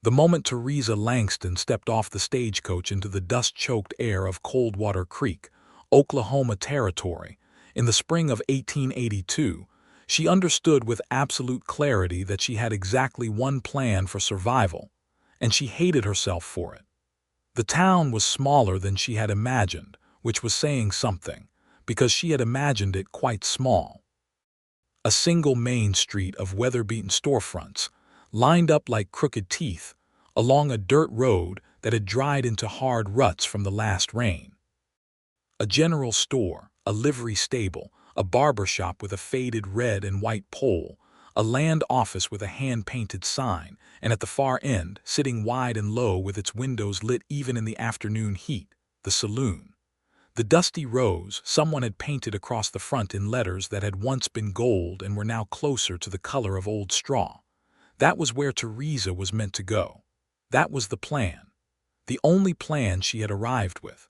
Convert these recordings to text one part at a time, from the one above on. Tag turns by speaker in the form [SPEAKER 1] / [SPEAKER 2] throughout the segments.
[SPEAKER 1] The moment Theresa Langston stepped off the stagecoach into the dust-choked air of Coldwater Creek, Oklahoma Territory, in the spring of 1882, she understood with absolute clarity that she had exactly one plan for survival, and she hated herself for it. The town was smaller than she had imagined, which was saying something, because she had imagined it quite small. A single main street of weather-beaten storefronts, lined up like crooked teeth, along a dirt road that had dried into hard ruts from the last rain. A general store, a livery stable, a barber shop with a faded red and white pole, a land office with a hand-painted sign, and at the far end, sitting wide and low with its windows lit even in the afternoon heat, the saloon. The dusty rows someone had painted across the front in letters that had once been gold and were now closer to the color of old straw. That was where Theresa was meant to go. That was the plan. The only plan she had arrived with.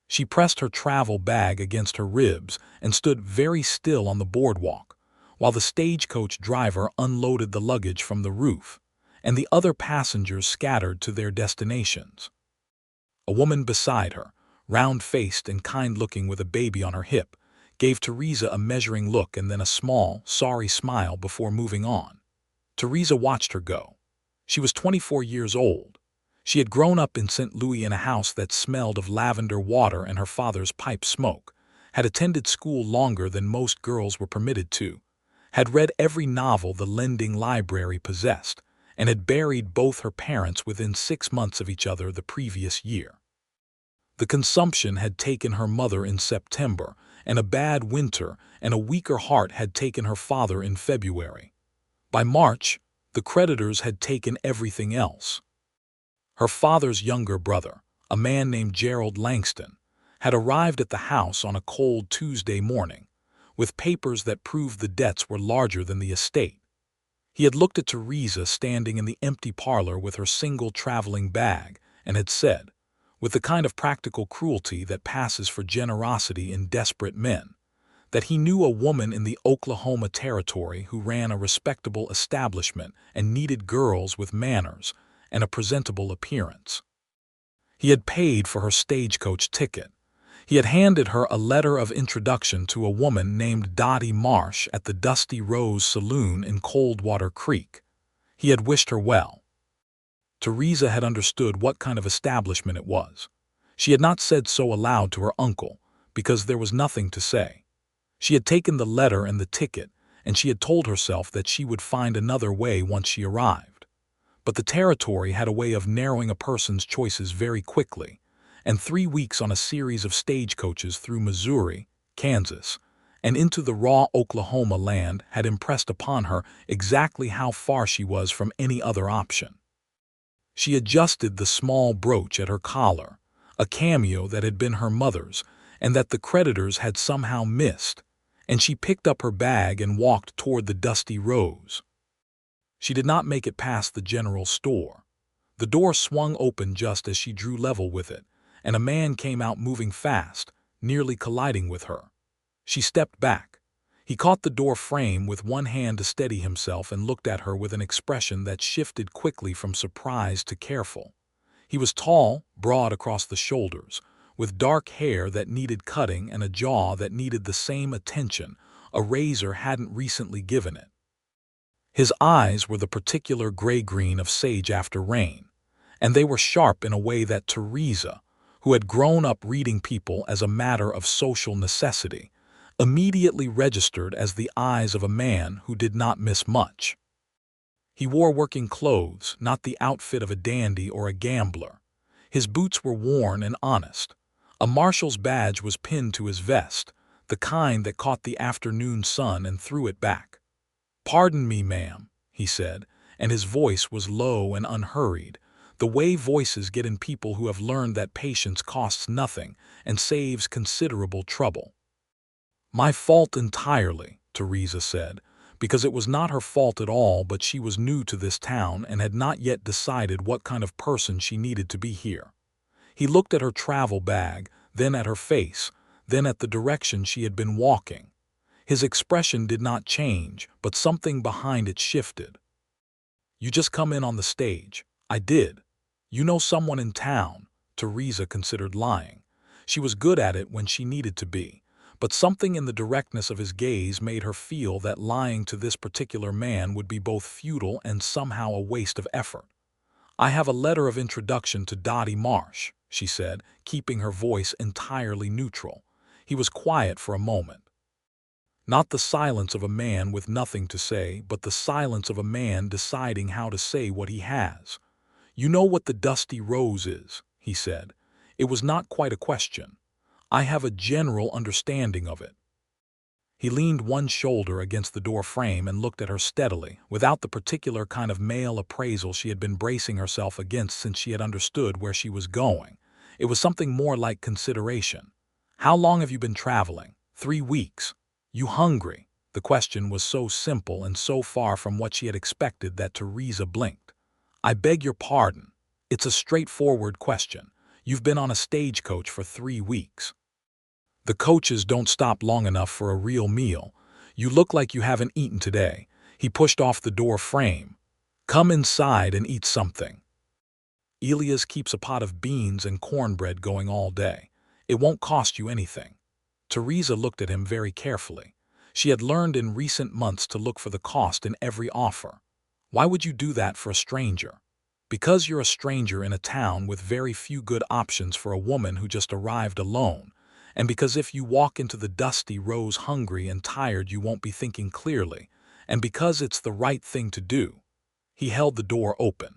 [SPEAKER 1] She pressed her travel bag against her ribs and stood very still on the boardwalk, while the stagecoach driver unloaded the luggage from the roof, and the other passengers scattered to their destinations. A woman beside her, round-faced and kind-looking with a baby on her hip, gave Theresa a measuring look and then a small, sorry smile before moving on. Theresa watched her go. She was 24 years old. She had grown up in St. Louis in a house that smelled of lavender water and her father's pipe smoke, had attended school longer than most girls were permitted to, had read every novel the lending library possessed, and had buried both her parents within 6 months of each other the previous year. The consumption had taken her mother in September, and a bad winter and a weaker heart had taken her father in February. By March, the creditors had taken everything else. Her father's younger brother, a man named Gerald Langston, had arrived at the house on a cold Tuesday morning, with papers that proved the debts were larger than the estate. He had looked at Theresa standing in the empty parlor with her single traveling bag and had said, with the kind of practical cruelty that passes for generosity in desperate men, that he knew a woman in the Oklahoma Territory who ran a respectable establishment and needed girls with manners and a presentable appearance. He had paid for her stagecoach ticket. He had handed her a letter of introduction to a woman named Dottie Marsh at the Dusty Rose Saloon in Coldwater Creek. He had wished her well. Theresa had understood what kind of establishment it was. She had not said so aloud to her uncle, because there was nothing to say. She had taken the letter and the ticket, and she had told herself that she would find another way once she arrived. But the territory had a way of narrowing a person's choices very quickly, and 3 weeks on a series of stagecoaches through Missouri, Kansas, and into the raw Oklahoma land had impressed upon her exactly how far she was from any other option. She adjusted the small brooch at her collar, a cameo that had been her mother's and that the creditors had somehow missed, and she picked up her bag and walked toward the dusty rows. She did not make it past the general store. The door swung open just as she drew level with it, and a man came out moving fast, nearly colliding with her. She stepped back. He caught the door frame with one hand to steady himself and looked at her with an expression that shifted quickly from surprise to careful. He was tall, broad across the shoulders, with dark hair that needed cutting and a jaw that needed the same attention a razor hadn't recently given it. His eyes were the particular gray-green of sage after rain, and they were sharp in a way that Theresa, who had grown up reading people as a matter of social necessity, immediately registered as the eyes of a man who did not miss much. He wore working clothes, not the outfit of a dandy or a gambler. His boots were worn and honest. A marshal's badge was pinned to his vest, the kind that caught the afternoon sun and threw it back. "Pardon me, ma'am," he said, and his voice was low and unhurried, the way voices get in people who have learned that patience costs nothing and saves considerable trouble. "My fault entirely," Theresa said, because it was not her fault at all, but she was new to this town and had not yet decided what kind of person she needed to be here. He looked at her travel bag, then at her face, then at the direction she had been walking. His expression did not change, but something behind it shifted. "You just come in on the stage. I did. You know someone in town? Theresa considered lying. She was good at it when she needed to be, but something in the directness of his gaze made her feel that lying to this particular man would be both futile and somehow a waste of effort. I have a letter of introduction to Dottie Marsh, she said, keeping her voice entirely neutral. He was quiet for a moment. Not the silence of a man with nothing to say, but the silence of a man deciding how to say what he has. You know what the dusty rose is, he said. It was not quite a question. I have a general understanding of it. He leaned one shoulder against the door frame and looked at her steadily, without the particular kind of male appraisal she had been bracing herself against since she had understood where she was going. It was something more like consideration. How long have you been traveling? 3 weeks. You hungry? The question was so simple and so far from what she had expected that Theresa blinked. I beg your pardon. It's a straightforward question. You've been on a stagecoach for 3 weeks. The coaches don't stop long enough for a real meal. You look like you haven't eaten today. He pushed off the door frame. Come inside and eat something. Elias keeps a pot of beans and cornbread going all day. It won't cost you anything. Theresa looked at him very carefully. She had learned in recent months to look for the cost in every offer. Why would you do that for a stranger? Because you're a stranger in a town with very few good options for a woman who just arrived alone, and because if you walk into the dusty rose hungry and tired you won't be thinking clearly, and because it's the right thing to do. He held the door open.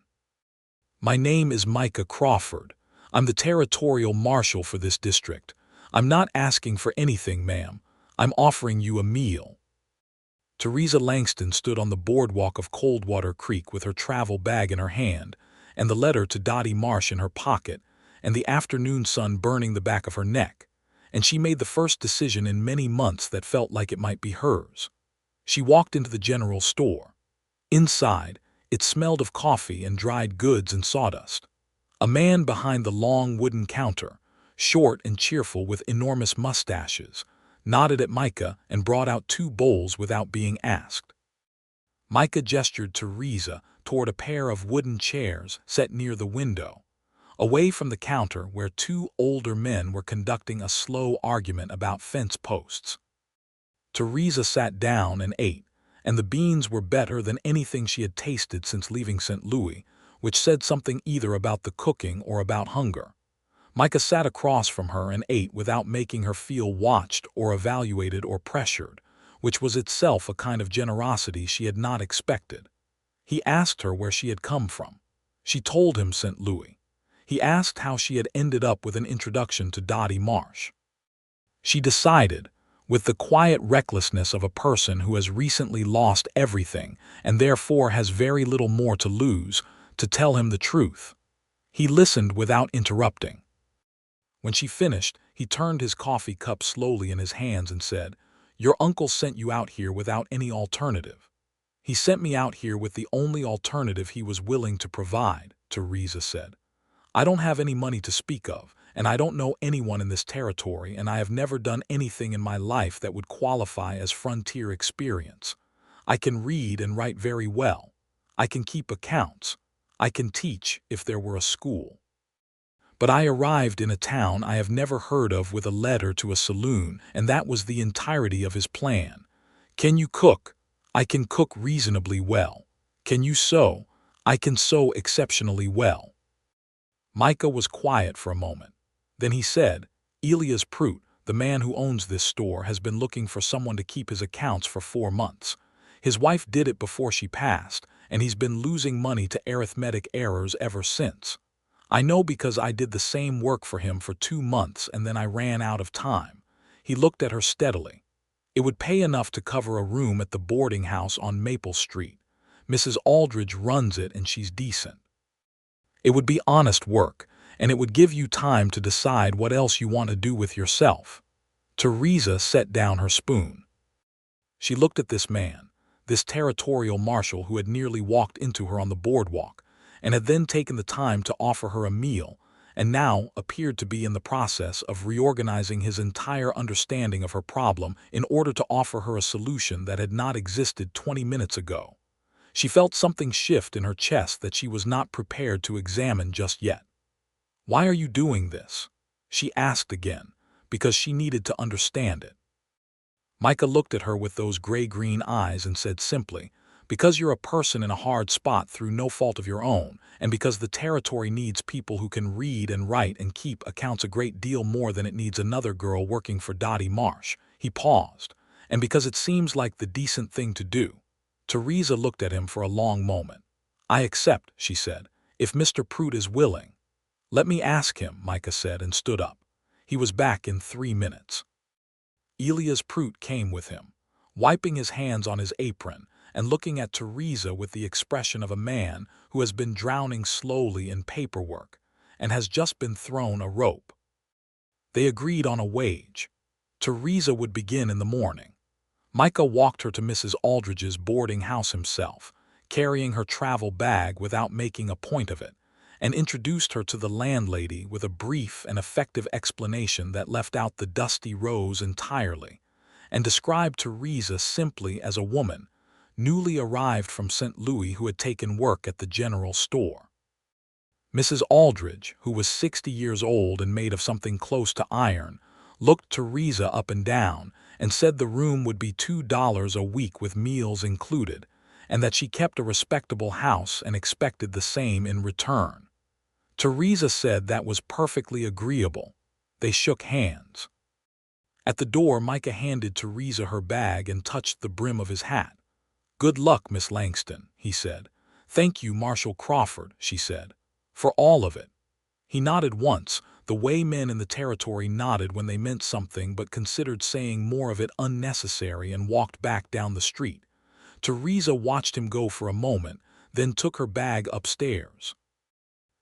[SPEAKER 1] My name is Micah Crawford. I'm the territorial marshal for this district. I'm not asking for anything, ma'am. I'm offering you a meal. Theresa Langston stood on the boardwalk of Coldwater Creek with her travel bag in her hand, and the letter to Dottie Marsh in her pocket, and the afternoon sun burning the back of her neck, and she made the first decision in many months that felt like it might be hers. She walked into the general store. Inside, it smelled of coffee and dried goods and sawdust. A man behind the long wooden counter, short and cheerful with enormous mustaches, nodded at Micah and brought out 2 bowls without being asked. Micah gestured Theresa toward a pair of wooden chairs set near the window, away from the counter where 2 older men were conducting a slow argument about fence posts. Theresa sat down and ate, and the beans were better than anything she had tasted since leaving St. Louis, which said something either about the cooking or about hunger. Micah sat across from her and ate without making her feel watched or evaluated or pressured, which was itself a kind of generosity she had not expected. He asked her where she had come from. She told him St. Louis. He asked how she had ended up with an introduction to Dottie Marsh. She decided, with the quiet recklessness of a person who has recently lost everything and therefore has very little more to lose, to tell him the truth. He listened without interrupting. When she finished, he turned his coffee cup slowly in his hands and said, Your uncle sent you out here without any alternative. He sent me out here with the only alternative he was willing to provide, Theresa said. I don't have any money to speak of, and I don't know anyone in this territory, and I have never done anything in my life that would qualify as frontier experience. I can read and write very well. I can keep accounts. I can teach if there were a school. But I arrived in a town I have never heard of with a letter to a saloon, and that was the entirety of his plan. Can you cook? I can cook reasonably well. Can you sew? I can sew exceptionally well. Micah was quiet for a moment. Then he said, Elias Prout, the man who owns this store, has been looking for someone to keep his accounts for 4 months. His wife did it before she passed, and he's been losing money to arithmetic errors ever since. I know because I did the same work for him for 2 months and then I ran out of time. He looked at her steadily. It would pay enough to cover a room at the boarding house on Maple Street. Mrs. Aldridge runs it and she's decent. It would be honest work, and it would give you time to decide what else you want to do with yourself. Theresa set down her spoon. She looked at this man, this territorial marshal who had nearly walked into her on the boardwalk, and had then taken the time to offer her a meal, and now appeared to be in the process of reorganizing his entire understanding of her problem in order to offer her a solution that had not existed 20 minutes ago. She felt something shift in her chest that she was not prepared to examine just yet. "Why are you doing this?" she asked again, because she needed to understand it. Micah looked at her with those gray-green eyes and said simply, "Because you're a person in a hard spot through no fault of your own, and because the territory needs people who can read and write and keep accounts a great deal more than it needs another girl working for Dottie Marsh." He paused, "and because it seems like the decent thing to do." Theresa looked at him for a long moment. "I accept," she said, "if Mr. Prout is willing." "Let me ask him," Micah said and stood up. He was back in 3 minutes. Elias Prout came with him, wiping his hands on his apron and looking at Theresa with the expression of a man who has been drowning slowly in paperwork and has just been thrown a rope. They agreed on a wage. Theresa would begin in the morning. Micah walked her to Mrs. Aldridge's boarding house himself, carrying her travel bag without making a point of it, and introduced her to the landlady with a brief and effective explanation that left out the dusty rows entirely, and described Theresa simply as a woman, newly arrived from St. Louis who had taken work at the general store. Mrs. Aldridge, who was 60 years old and made of something close to iron, looked Theresa up and down and said the room would be $2 a week with meals included, and that she kept a respectable house and expected the same in return. Theresa said that was perfectly agreeable. They shook hands. At the door, Micah handed Theresa her bag and touched the brim of his hat. "Good luck, Miss Langston," he said. "Thank you, Marshal Crawford," she said, "for all of it." He nodded once, the way men in the territory nodded when they meant something but considered saying more of it unnecessary, and walked back down the street. Theresa watched him go for a moment, then took her bag upstairs.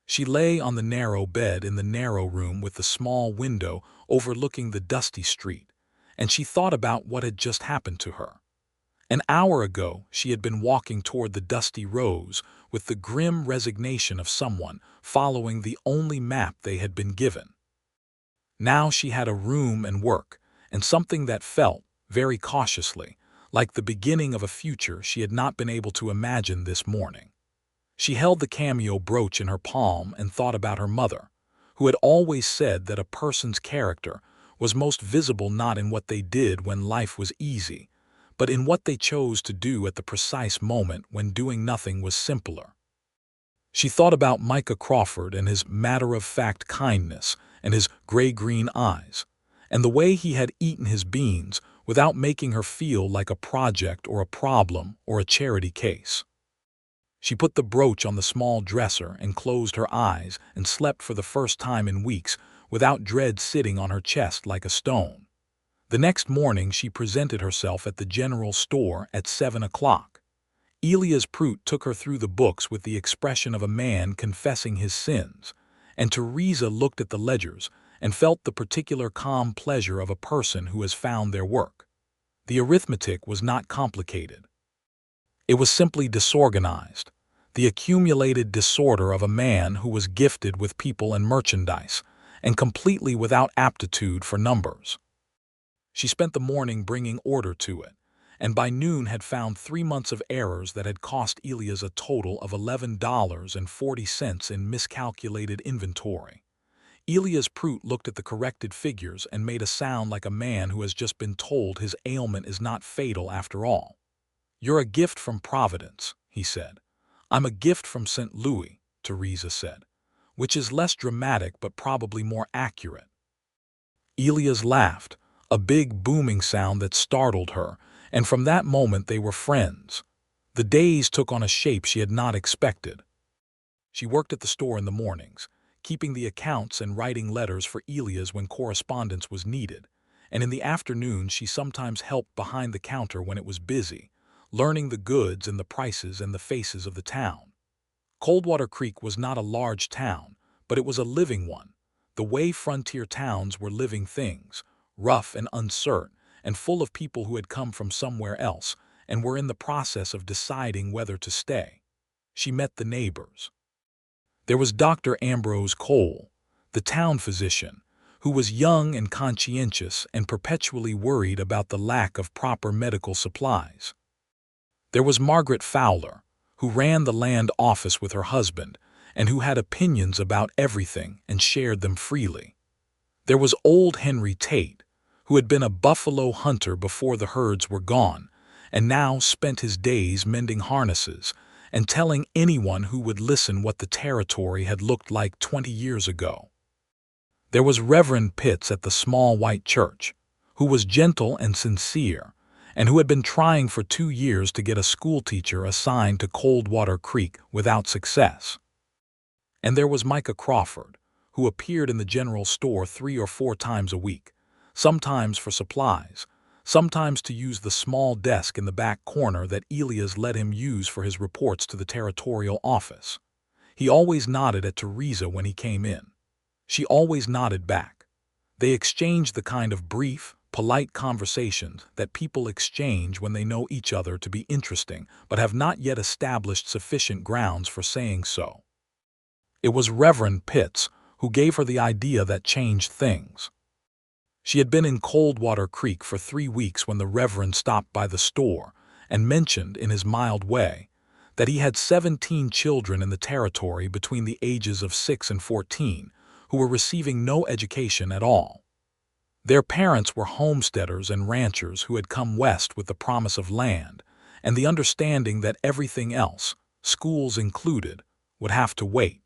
[SPEAKER 1] She lay on the narrow bed in the narrow room with the small window overlooking the dusty street, and she thought about what had just happened to her. An hour ago, she had been walking toward the dusty rows with the grim resignation of someone following the only map they had been given. Now she had a room and work, and something that felt, very cautiously, like the beginning of a future she had not been able to imagine this morning. She held the cameo brooch in her palm and thought about her mother, who had always said that a person's character was most visible not in what they did when life was easy, but in what they chose to do at the precise moment when doing nothing was simpler. She thought about Micah Crawford and his matter-of-fact kindness and his gray-green eyes, and the way he had eaten his beans without making her feel like a project or a problem or a charity case. She put the brooch on the small dresser and closed her eyes and slept for the first time in weeks without dread sitting on her chest like a stone. The next morning she presented herself at the general store at 7 o'clock. Elias Prout took her through the books with the expression of a man confessing his sins, and Theresa looked at the ledgers and felt the particular calm pleasure of a person who has found their work. The arithmetic was not complicated. It was simply disorganized, the accumulated disorder of a man who was gifted with people and merchandise, and completely without aptitude for numbers. She spent the morning bringing order to it, and by noon had found 3 months of errors that had cost Elias a total of $11.40 in miscalculated inventory. Elias Prout looked at the corrected figures and made a sound like a man who has just been told his ailment is not fatal after all. "You're a gift from Providence," he said. "I'm a gift from St. Louis," Theresa said, which is less dramatic but probably more accurate. Elias laughed, a big booming sound that startled her, and from that moment they were friends. The days took on a shape she had not expected. She worked at the store in the mornings, keeping the accounts and writing letters for Elias when correspondence was needed, and in the afternoon she sometimes helped behind the counter when it was busy, learning the goods and the prices and the faces of the town. Coldwater Creek was not a large town, but it was a living one, the way frontier towns were living things, rough and uncertain, and full of people who had come from somewhere else and were in the process of deciding whether to stay. She met the neighbors. There was Dr. Ambrose Cole, the town physician, who was young and conscientious and perpetually worried about the lack of proper medical supplies. There was Margaret Fowler, who ran the land office with her husband, and who had opinions about everything and shared them freely. There was old Henry Tate, who had been a buffalo hunter before the herds were gone, and now spent his days mending harnesses and telling anyone who would listen what the territory had looked like 20 years ago. There was Reverend Pitts at the small white church, who was gentle and sincere, and who had been trying for 2 years to get a schoolteacher assigned to Coldwater Creek without success. And there was Micah Crawford, who appeared in the general store 3 or 4 times a week, sometimes for supplies, sometimes to use the small desk in the back corner that Elias let him use for his reports to the territorial office. He always nodded at Theresa when he came in. She always nodded back. They exchanged the kind of brief, polite conversations that people exchange when they know each other to be interesting but have not yet established sufficient grounds for saying so. It was Reverend Pitts who gave her the idea that changed things. She had been in Coldwater Creek for 3 weeks when the Reverend stopped by the store and mentioned, in his mild way, that he had 17 children in the territory between the ages of 6 and 14 who were receiving no education at all. Their parents were homesteaders and ranchers who had come west with the promise of land and the understanding that everything else, schools included, would have to wait.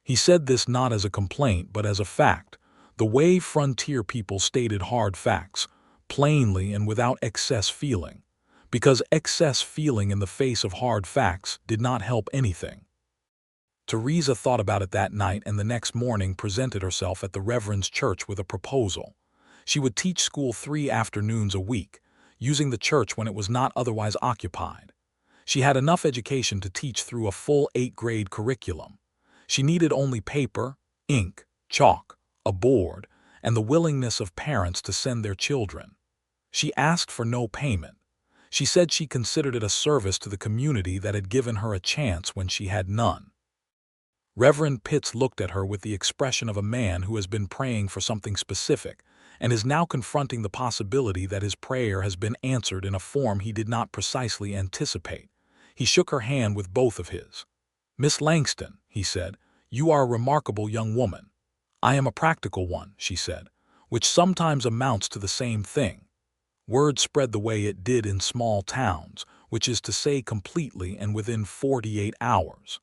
[SPEAKER 1] He said this not as a complaint but as a fact, the way frontier people stated hard facts, plainly and without excess feeling, because excess feeling in the face of hard facts did not help anything. Theresa thought about it that night and the next morning presented herself at the Reverend's church with a proposal. She would teach school 3 afternoons a week, using the church when it was not otherwise occupied. She had enough education to teach through a full 8th-grade curriculum. She needed only paper, ink, chalk, a board, and the willingness of parents to send their children. She asked for no payment. She said she considered it a service to the community that had given her a chance when she had none. Reverend Pitts looked at her with the expression of a man who has been praying for something specific and is now confronting the possibility that his prayer has been answered in a form he did not precisely anticipate. He shook her hand with both of his. "Miss Langston," he said, "you are a remarkable young woman." "I am a practical one," she said, "which sometimes amounts to the same thing." Word spread the way it did in small towns, which is to say completely and within 48 hours.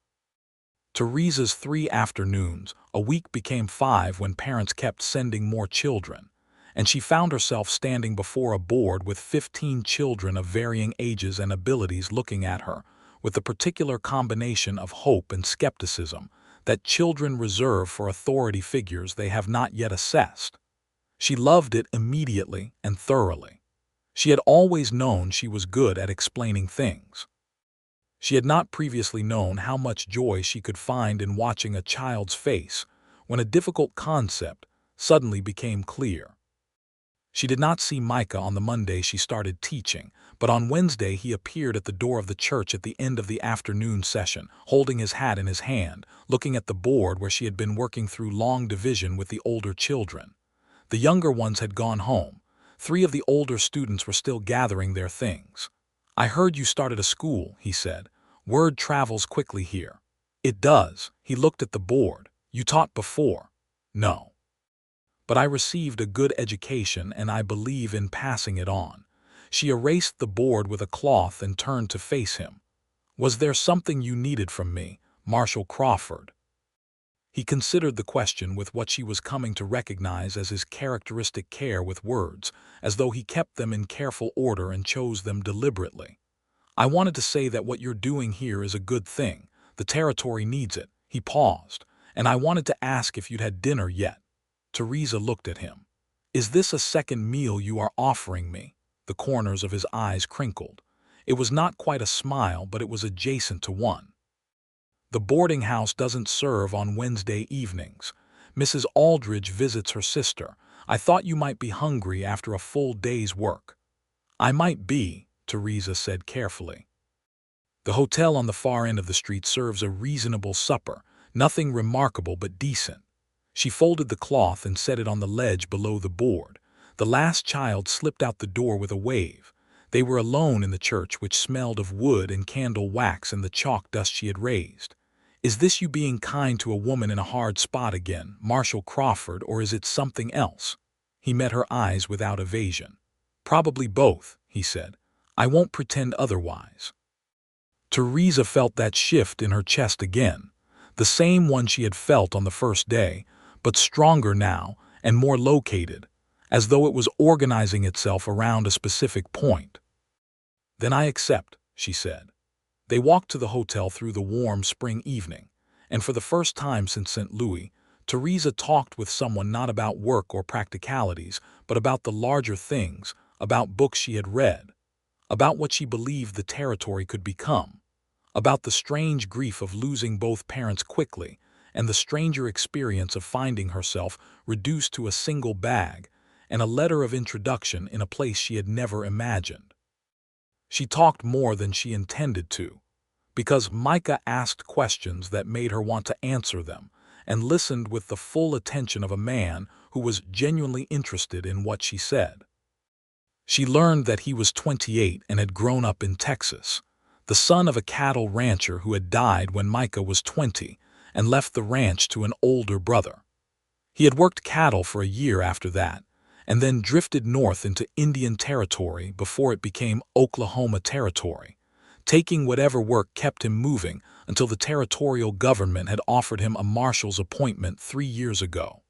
[SPEAKER 1] Theresa's 3 afternoons a week became 5 when parents kept sending more children, and she found herself standing before a board with 15 children of varying ages and abilities looking at her, with the particular combination of hope and skepticism that children reserve for authority figures they have not yet assessed. She loved it immediately and thoroughly. She had always known she was good at explaining things. She had not previously known how much joy she could find in watching a child's face when a difficult concept suddenly became clear. She did not see Micah on the Monday she started teaching, but on Wednesday he appeared at the door of the church at the end of the afternoon session, holding his hat in his hand, looking at the board where she had been working through long division with the older children. The younger ones had gone home. 3 of the older students were still gathering their things. "I heard you started a school," he said. "Word travels quickly here." "It does." He looked at the board. "You taught before?" "No. But I received a good education and I believe in passing it on." She erased the board with a cloth and turned to face him. "Was there something you needed from me, Marshal Crawford?" He considered the question with what she was coming to recognize as his characteristic care with words, as though he kept them in careful order and chose them deliberately. "I wanted to say that what you're doing here is a good thing. The territory needs it." He paused. "And I wanted to ask if you'd had dinner yet." Theresa looked at him. "Is this a second meal you are offering me?" The corners of his eyes crinkled. It was not quite a smile, but it was adjacent to one. "The boarding house doesn't serve on Wednesday evenings. Mrs. Aldridge visits her sister. I thought you might be hungry after a full day's work." "I might be," Theresa said carefully. "The hotel on the far end of the street serves a reasonable supper, nothing remarkable but decent." She folded the cloth and set it on the ledge below the board. The last child slipped out the door with a wave. They were alone in the church, which smelled of wood and candle wax and the chalk dust she had raised. "Is this you being kind to a woman in a hard spot again, Marshal Crawford, or is it something else?" He met her eyes without evasion. "Probably both," he said. "I won't pretend otherwise." Theresa felt that shift in her chest again, the same one she had felt on the first day, but stronger now and more located, as though it was organizing itself around a specific point. "Then I accept," she said. They walked to the hotel through the warm spring evening, and for the first time since St. Louis, Theresa talked with someone not about work or practicalities, but about the larger things, about books she had read, about what she believed the territory could become, about the strange grief of losing both parents quickly, and the stranger experience of finding herself reduced to a single bag and a letter of introduction in a place she had never imagined. She talked more than she intended to, because Micah asked questions that made her want to answer them, and listened with the full attention of a man who was genuinely interested in what she said. She learned that he was 28 and had grown up in Texas, the son of a cattle rancher who had died when Micah was 20 and left the ranch to an older brother. He had worked cattle for a year after that, and then drifted north into Indian Territory before it became Oklahoma Territory, taking whatever work kept him moving until the territorial government had offered him a marshal's appointment 3 years ago.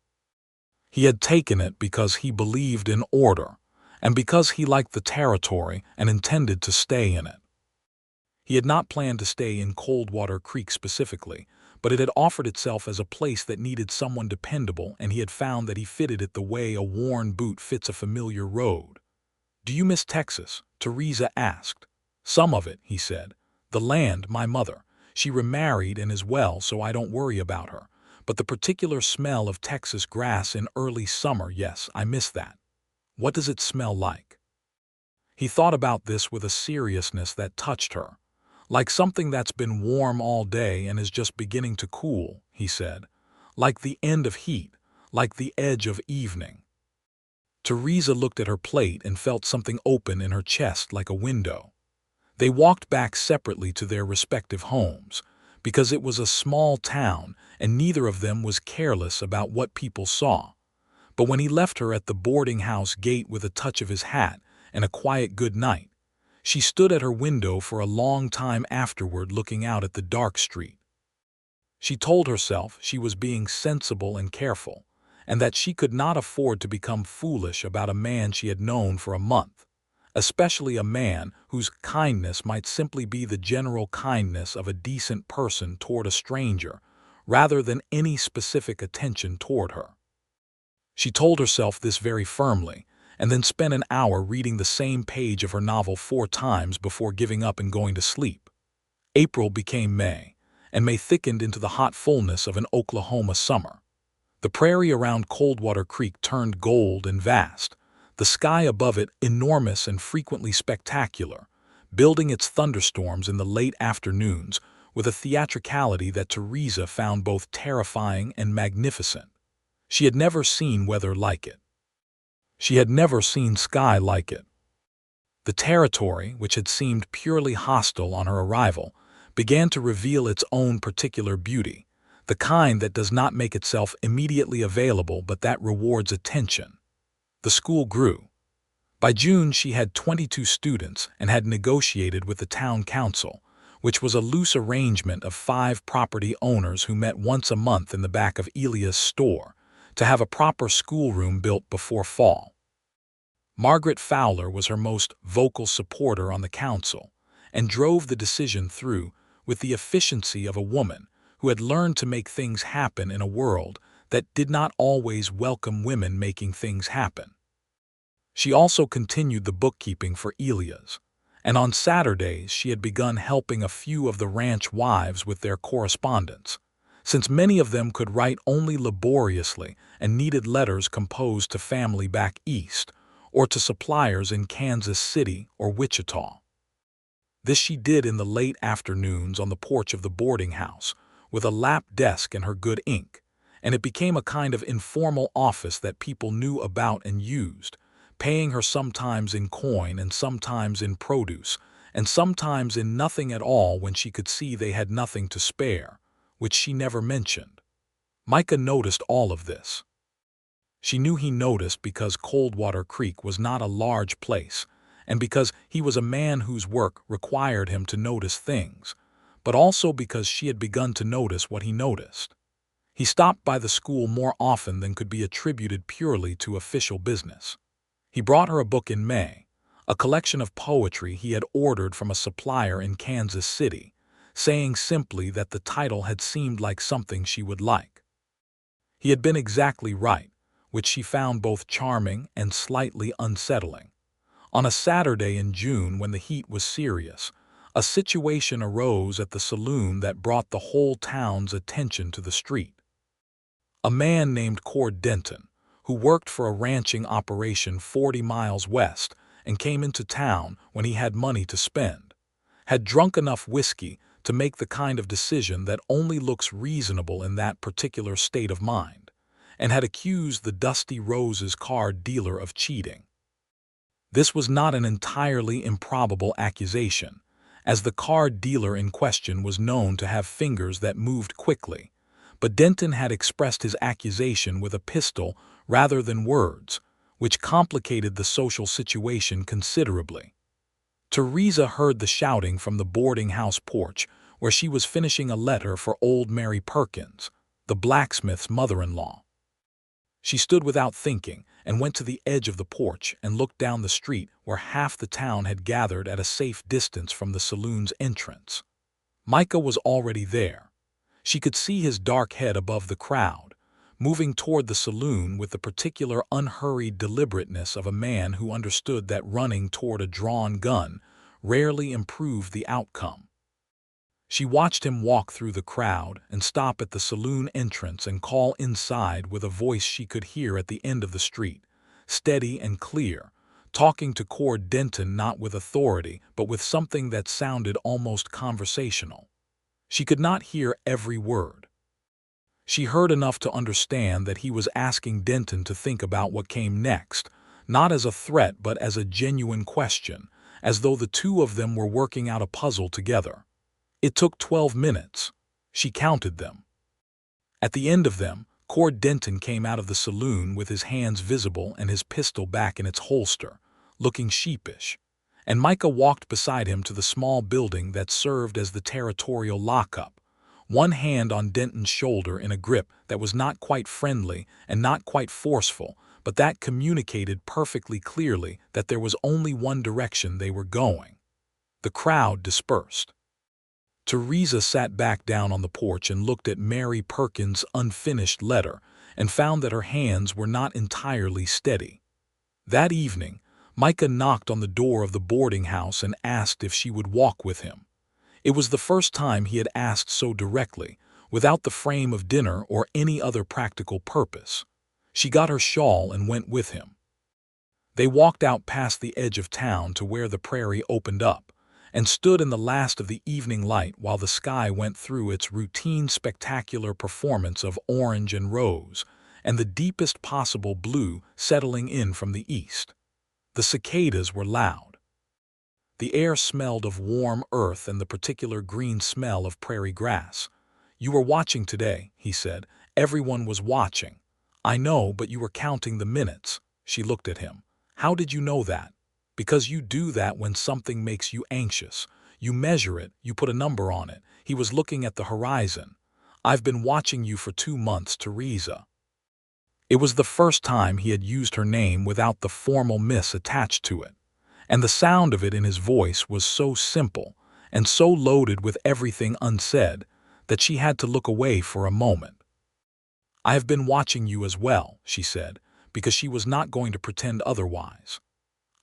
[SPEAKER 1] He had taken it because he believed in order, and because he liked the territory and intended to stay in it. He had not planned to stay in Coldwater Creek specifically, but it had offered itself as a place that needed someone dependable, and he had found that he fitted it the way a worn boot fits a familiar road. "Do you miss Texas?" Theresa asked. "Some of it," he said. "The land, my mother. She remarried and is well, so I don't worry about her. But the particular smell of Texas grass in early summer, yes, I miss that." "What does it smell like?" He thought about this with a seriousness that touched her. "Like something that's been warm all day and is just beginning to cool," he said. "Like the end of heat, like the edge of evening." Theresa looked at her plate and felt something open in her chest like a window. They walked back separately to their respective homes, because it was a small town and neither of them was careless about what people saw. But when he left her at the boarding house gate with a touch of his hat and a quiet good night, she stood at her window for a long time afterward, looking out at the dark street. She told herself she was being sensible and careful, and that she could not afford to become foolish about a man she had known for a month, especially a man whose kindness might simply be the general kindness of a decent person toward a stranger, rather than any specific attention toward her. She told herself this very firmly, and then spent an hour reading the same page of her novel 4 times before giving up and going to sleep. April became May, and May thickened into the hot fullness of an Oklahoma summer. The prairie around Coldwater Creek turned gold and vast, the sky above it enormous and frequently spectacular, building its thunderstorms in the late afternoons with a theatricality that Theresa found both terrifying and magnificent. She had never seen weather like it. She had never seen sky like it. The territory, which had seemed purely hostile on her arrival, began to reveal its own particular beauty, the kind that does not make itself immediately available but that rewards attention. The school grew. By June she had 22 students and had negotiated with the town council, which was a loose arrangement of 5 property owners who met once a month in the back of Elia's store, to have a proper schoolroom built before fall. Margaret Fowler was her most vocal supporter on the council, and drove the decision through with the efficiency of a woman who had learned to make things happen in a world that did not always welcome women making things happen. She also continued the bookkeeping for Elia's, and on Saturdays she had begun helping a few of the ranch wives with their correspondence, since many of them could write only laboriously and needed letters composed to family back east or to suppliers in Kansas City or Wichita. This she did in the late afternoons on the porch of the boarding house with a lap desk and her good ink, and it became a kind of informal office that people knew about and used, paying her sometimes in coin and sometimes in produce, and sometimes in nothing at all when she could see they had nothing to spare, which she never mentioned. Micah noticed all of this. She knew he noticed because Coldwater Creek was not a large place, and because he was a man whose work required him to notice things, but also because she had begun to notice what he noticed. He stopped by the school more often than could be attributed purely to official business. He brought her a book in May, a collection of poetry he had ordered from a supplier in Kansas City, saying simply that the title had seemed like something she would like. He had been exactly right, which she found both charming and slightly unsettling. On a Saturday in June when the heat was serious, a situation arose at the saloon that brought the whole town's attention to the street. A man named Cord Denton, who worked for a ranching operation 40 miles west and came into town when he had money to spend, had drunk enough whiskey to make the kind of decision that only looks reasonable in that particular state of mind, and had accused the Dusty Rose's card dealer of cheating. This was not an entirely improbable accusation, as the card dealer in question was known to have fingers that moved quickly, but Denton had expressed his accusation with a pistol rather than words, which complicated the social situation considerably. Theresa heard the shouting from the boarding house porch where she was finishing a letter for old Mary Perkins, the blacksmith's mother-in-law. She stood without thinking and went to the edge of the porch and looked down the street where half the town had gathered at a safe distance from the saloon's entrance. Micah was already there. She could see his dark head above the crowd, moving toward the saloon with the particular unhurried deliberateness of a man who understood that running toward a drawn gun rarely improved the outcome. She watched him walk through the crowd and stop at the saloon entrance and call inside with a voice she could hear at the end of the street, steady and clear, talking to Cord Denton not with authority but with something that sounded almost conversational. She could not hear every word. She heard enough to understand that he was asking Denton to think about what came next, not as a threat but as a genuine question, as though the two of them were working out a puzzle together. It took 12 minutes. She counted them. At the end of them, Cord Denton came out of the saloon with his hands visible and his pistol back in its holster, looking sheepish, and Micah walked beside him to the small building that served as the territorial lockup, one hand on Denton's shoulder in a grip that was not quite friendly and not quite forceful, but that communicated perfectly clearly that there was only one direction they were going. The crowd dispersed. Theresa sat back down on the porch and looked at Mary Perkins' unfinished letter and found that her hands were not entirely steady. That evening, Micah knocked on the door of the boarding house and asked if she would walk with him. It was the first time he had asked so directly, without the frame of dinner or any other practical purpose. She got her shawl and went with him. They walked out past the edge of town to where the prairie opened up, and stood in the last of the evening light while the sky went through its routine spectacular performance of orange and rose, and the deepest possible blue settling in from the east. The cicadas were loud. The air smelled of warm earth and the particular green smell of prairie grass. "You were watching today," he said. "Everyone was watching." "I know, but you were counting the minutes." She looked at him. "How did you know that?" "Because you do that when something makes you anxious. You measure it, you put a number on it." He was looking at the horizon. "I've been watching you for 2 months, Theresa." It was the first time he had used her name without the formal miss attached to it, and the sound of it in his voice was so simple and so loaded with everything unsaid that she had to look away for a moment. "I have been watching you as well," she said, because she was not going to pretend otherwise.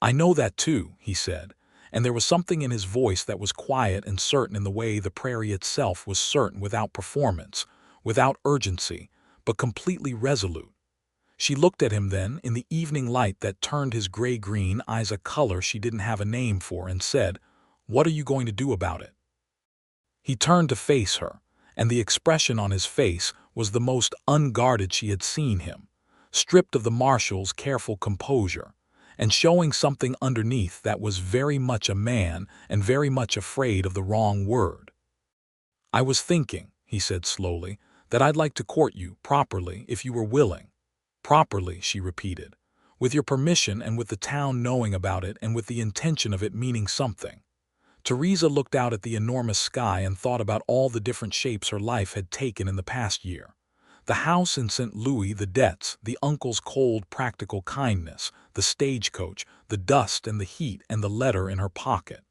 [SPEAKER 1] "I know that too," he said, and there was something in his voice that was quiet and certain in the way the prairie itself was certain, without performance, without urgency, but completely resolute. She looked at him then in the evening light that turned his gray-green eyes a color she didn't have a name for, and said, "What are you going to do about it?" He turned to face her, and the expression on his face was the most unguarded she had seen him, stripped of the marshal's careful composure, and showing something underneath that was very much a man and very much afraid of the wrong word. "I was thinking," he said slowly, "that I'd like to court you properly if you were willing." "Properly," she repeated, "with your permission and with the town knowing about it and with the intention of it meaning something." Theresa looked out at the enormous sky and thought about all the different shapes her life had taken in the past year. The house in St. Louis, the debts, the uncle's cold, practical kindness, the stagecoach, the dust and the heat, and the letter in her pocket.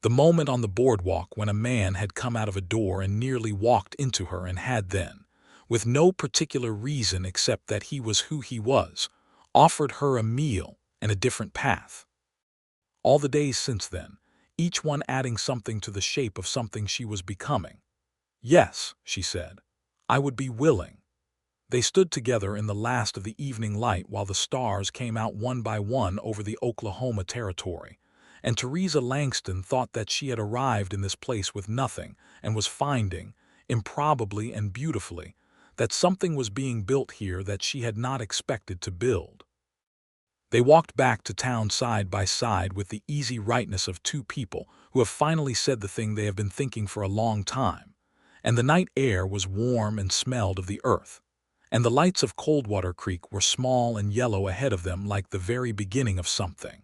[SPEAKER 1] The moment on the boardwalk when a man had come out of a door and nearly walked into her and had then, with no particular reason except that he was who he was, offered her a meal and a different path. All the days since then, each one adding something to the shape of something she was becoming. "Yes," she said, "I would be willing." They stood together in the last of the evening light while the stars came out one by one over the Oklahoma territory, and Theresa Langston thought that she had arrived in this place with nothing and was finding, improbably and beautifully, that something was being built here that she had not expected to build. They walked back to town side by side with the easy rightness of two people who have finally said the thing they have been thinking for a long time, and the night air was warm and smelled of the earth, and the lights of Coldwater Creek were small and yellow ahead of them like the very beginning of something.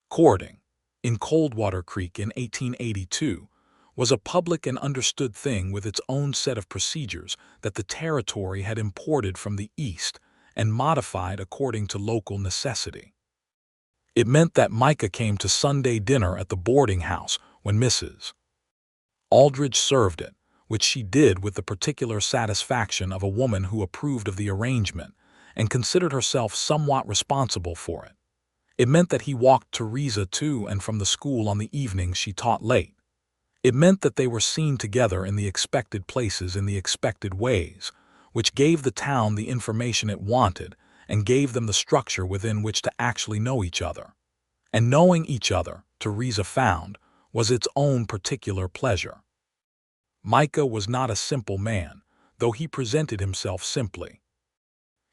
[SPEAKER 1] Courting, in Coldwater Creek in 1882, was a public and understood thing with its own set of procedures that the territory had imported from the East and modified according to local necessity. It meant that Micah came to Sunday dinner at the boarding house when Mrs. Aldridge served it, which she did with the particular satisfaction of a woman who approved of the arrangement and considered herself somewhat responsible for it. It meant that he walked Theresa to and from the school on the evenings she taught late. It meant that they were seen together in the expected places in the expected ways, which gave the town the information it wanted and gave them the structure within which to actually know each other. And knowing each other, Theresa found, was its own particular pleasure. Micah was not a simple man, though he presented himself simply.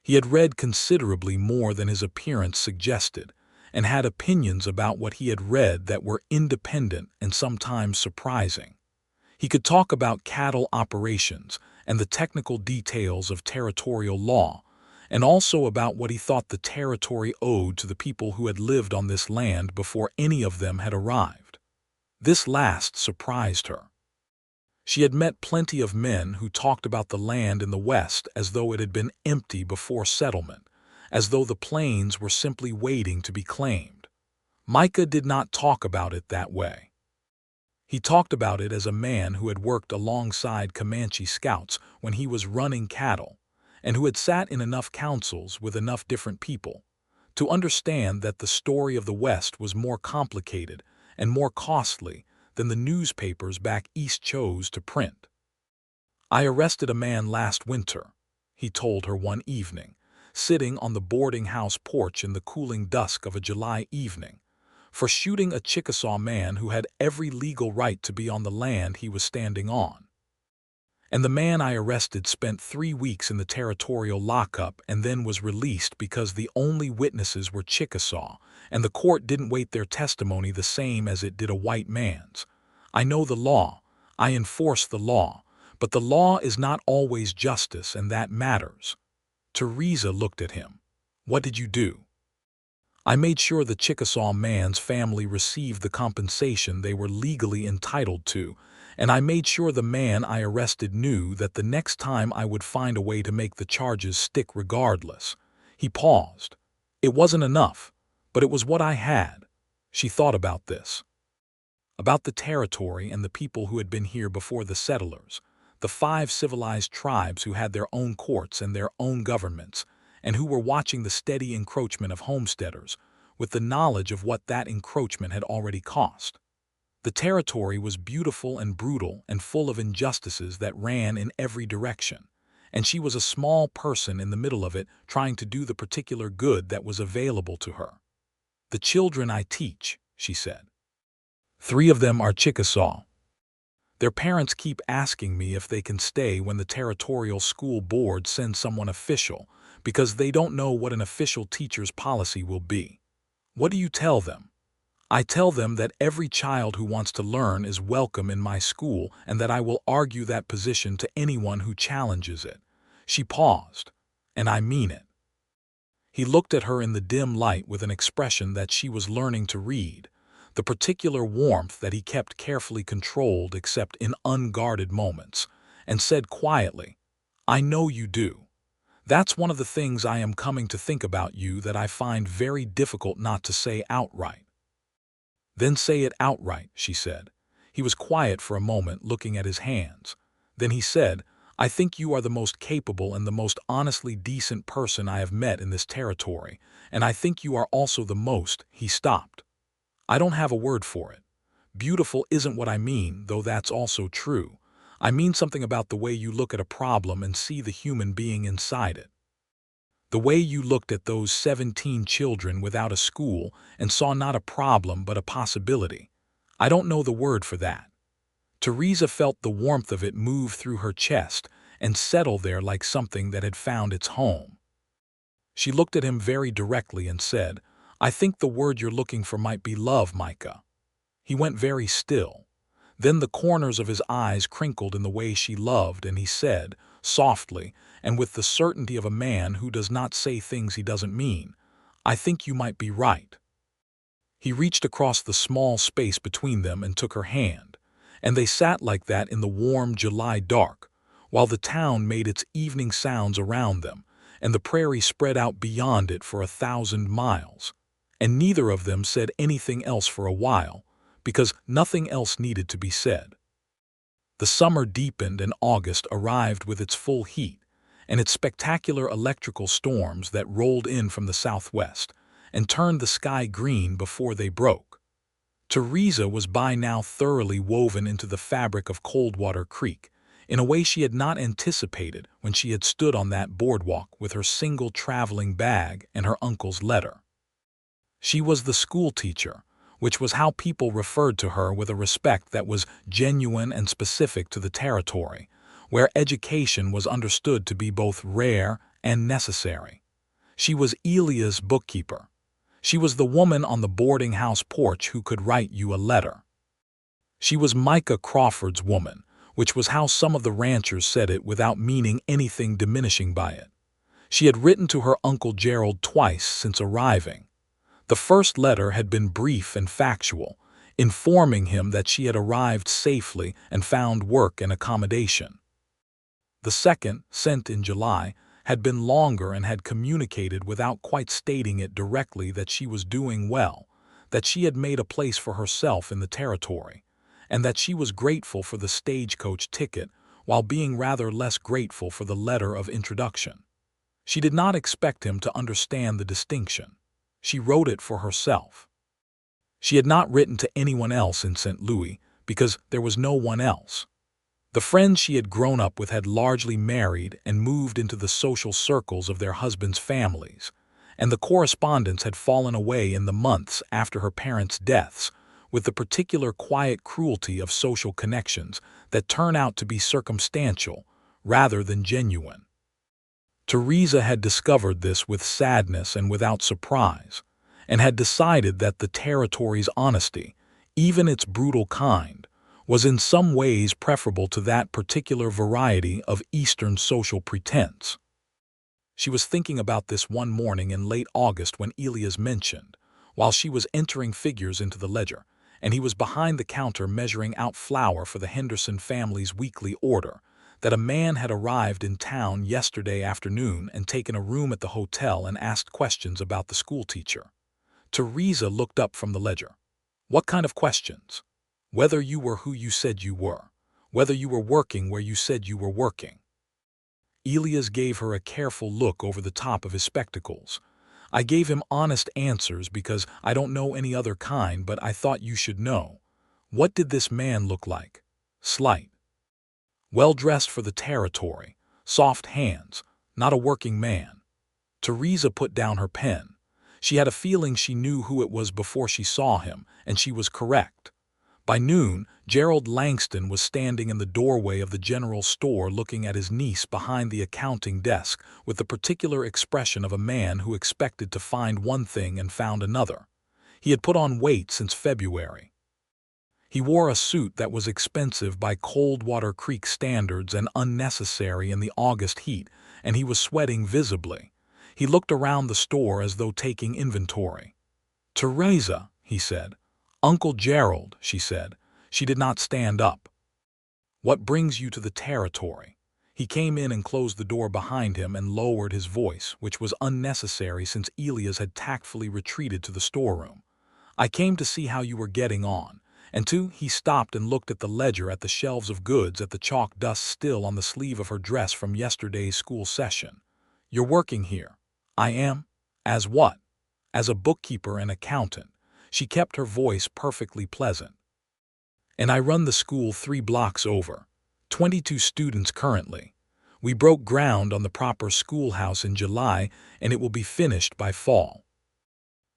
[SPEAKER 1] He had read considerably more than his appearance suggested, and had opinions about what he had read that were independent and sometimes surprising. He could talk about cattle operations and the technical details of territorial law, and also about what he thought the territory owed to the people who had lived on this land before any of them had arrived. This last surprised her. She had met plenty of men who talked about the land in the West as though it had been empty before settlement, as though the plains were simply waiting to be claimed. Micah did not talk about it that way. He talked about it as a man who had worked alongside Comanche scouts when he was running cattle, and who had sat in enough councils with enough different people to understand that the story of the West was more complicated and more costly than the newspapers back east chose to print. "I arrested a man last winter," he told her one evening, sitting on the boarding house porch in the cooling dusk of a July evening, for shooting a Chickasaw man who had every legal right to be on the land he was standing on. "And the man I arrested spent 3 weeks in the territorial lockup and then was released because the only witnesses were Chickasaw, and the court didn't weight their testimony the same as it did a white man's. I know the law, I enforce the law, but the law is not always justice, and that matters." Theresa looked at him. "What did you do?" "I made sure the Chickasaw man's family received the compensation they were legally entitled to, and I made sure the man I arrested knew that the next time I would find a way to make the charges stick regardless." He paused. "It wasn't enough, but it was what I had." She thought about this. About the territory and the people who had been here before the settlers, the 5 civilized tribes who had their own courts and their own governments, and who were watching the steady encroachment of homesteaders, with the knowledge of what that encroachment had already cost. The territory was beautiful and brutal and full of injustices that ran in every direction, and she was a small person in the middle of it trying to do the particular good that was available to her. "The children I teach," she said. 3 of them are Chickasaw. Their parents keep asking me if they can stay when the territorial school board sends someone official, because they don't know what an official teacher's policy will be. What do you tell them? I tell them that every child who wants to learn is welcome in my school and that I will argue that position to anyone who challenges it. She paused. And I mean it. He looked at her in the dim light with an expression that she was learning to read, the particular warmth that he kept carefully controlled except in unguarded moments, and said quietly, I know you do. That's one of the things I am coming to think about you that I find very difficult not to say outright. Then say it outright, she said. He was quiet for a moment, looking at his hands. Then he said, I think you are the most capable and the most honestly decent person I have met in this territory, and I think you are also the most. He stopped. I don't have a word for it. Beautiful isn't what I mean, though that's also true. I mean something about the way you look at a problem and see the human being inside it. The way you looked at those 17 children without a school and saw not a problem but a possibility. I don't know the word for that. Theresa felt the warmth of it move through her chest and settle there like something that had found its home. She looked at him very directly and said, I think the word you're looking for might be love, Micah. He went very still. Then the corners of his eyes crinkled in the way she loved, and he said, softly, and with the certainty of a man who does not say things he doesn't mean, I think you might be right. He reached across the small space between them and took her hand, and they sat like that in the warm July dark, while the town made its evening sounds around them, and the prairie spread out beyond it for 1,000 miles. And neither of them said anything else for a while, because nothing else needed to be said. The summer deepened and August arrived with its full heat and its spectacular electrical storms that rolled in from the southwest and turned the sky green before they broke. Theresa was by now thoroughly woven into the fabric of Coldwater Creek in a way she had not anticipated when she had stood on that boardwalk with her single traveling bag and her uncle's letter. She was the school teacher, which was how people referred to her with a respect that was genuine and specific to the territory, where education was understood to be both rare and necessary. She was Elia's bookkeeper. She was the woman on the boarding house porch who could write you a letter. She was Micah Crawford's woman, which was how some of the ranchers said it without meaning anything diminishing by it. She had written to her Uncle Gerald twice since arriving. The first letter had been brief and factual, informing him that she had arrived safely and found work and accommodation. The second, sent in July, had been longer and had communicated without quite stating it directly that she was doing well, that she had made a place for herself in the territory, and that she was grateful for the stagecoach ticket while being rather less grateful for the letter of introduction. She did not expect him to understand the distinction. She wrote it for herself. She had not written to anyone else in St. Louis because there was no one else. The friends she had grown up with had largely married and moved into the social circles of their husbands' families, and the correspondence had fallen away in the months after her parents' deaths, with the particular quiet cruelty of social connections that turn out to be circumstantial rather than genuine. Theresa had discovered this with sadness and without surprise, and had decided that the territory's honesty, even its brutal kind, was in some ways preferable to that particular variety of Eastern social pretense. She was thinking about this one morning in late August when Elias mentioned, while she was entering figures into the ledger, and he was behind the counter measuring out flour for the Henderson family's weekly order, that a man had arrived in town yesterday afternoon and taken a room at the hotel and asked questions about the schoolteacher. Theresa looked up from the ledger. What kind of questions? Whether you were who you said you were. Whether you were working where you said you were working. Elias gave her a careful look over the top of his spectacles. I gave him honest answers because I don't know any other kind, but I thought you should know. What did this man look like? Slight. Well-dressed for the territory, soft hands, not a working man. Theresa put down her pen. She had a feeling she knew who it was before she saw him, and she was correct. By noon, Gerald Langston was standing in the doorway of the general store looking at his niece behind the accounting desk with the particular expression of a man who expected to find one thing and found another. He had put on weight since February. He wore a suit that was expensive by Coldwater Creek standards and unnecessary in the August heat, and he was sweating visibly. He looked around the store as though taking inventory. "Theresa," he said. "Uncle Gerald," she said. She did not stand up. "What brings you to the territory?" He came in and closed the door behind him and lowered his voice, which was unnecessary since Elias had tactfully retreated to the storeroom. "I came to see how you were getting on." And he stopped and looked at the ledger, at the shelves of goods, at the chalk dust still on the sleeve of her dress from yesterday's school session. "You're working here." "I am." "As what?" "As a bookkeeper and accountant." She kept her voice perfectly pleasant. "And I run the school 3 blocks over. 22 students currently. We broke ground on the proper schoolhouse in July, and it will be finished by fall."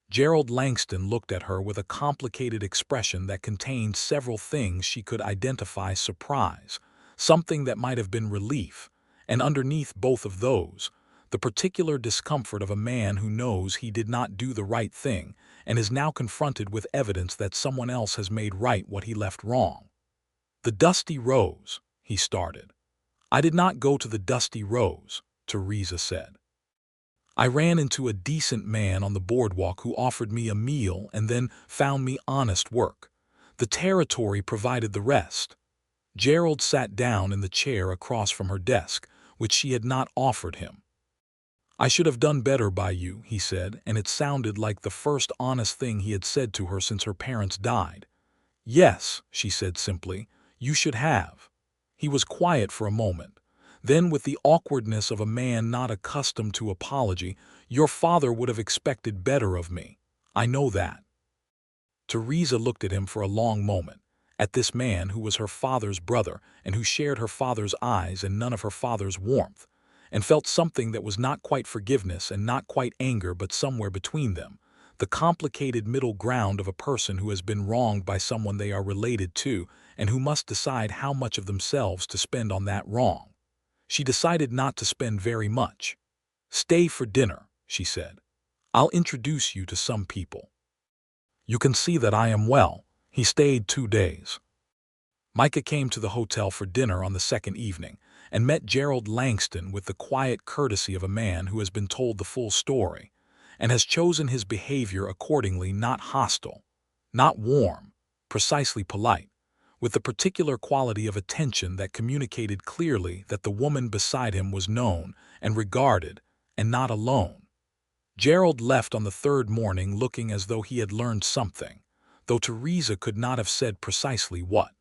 [SPEAKER 1] Gerald Langston looked at her with a complicated expression that contained several things she could identify: surprise, something that might have been relief, and underneath both of those, the particular discomfort of a man who knows he did not do the right thing and is now confronted with evidence that someone else has made right what he left wrong. "The Dusty Rose," he started. "I did not go to the Dusty Rose," Theresa said. "I ran into a decent man on the boardwalk who offered me a meal and then found me honest work. The territory provided the rest." Gerald sat down in the chair across from her desk, which she had not offered him. "I should have done better by you," he said, and it sounded like the first honest thing he had said to her since her parents died. "Yes," she said simply, "you should have." He was quiet for a moment. Then, with the awkwardness of a man not accustomed to apology, "Your father would have expected better of me. I know that." Theresa looked at him for a long moment, at this man who was her father's brother and who shared her father's eyes and none of her father's warmth, and felt something that was not quite forgiveness and not quite anger but somewhere between them, the complicated middle ground of a person who has been wronged by someone they are related to and who must decide how much of themselves to spend on that wrong. She decided not to spend very much. "Stay for dinner," she said. "I'll introduce you to some people. You can see that I am well." He stayed 2 days. Micah came to the hotel for dinner on the second evening and met Gerald Langston with the quiet courtesy of a man who has been told the full story and has chosen his behavior accordingly: not hostile, not warm, precisely polite, with the particular quality of attention that communicated clearly that the woman beside him was known and regarded, and not alone. Gerald left on the third morning looking as though he had learned something, though Theresa could not have said precisely what.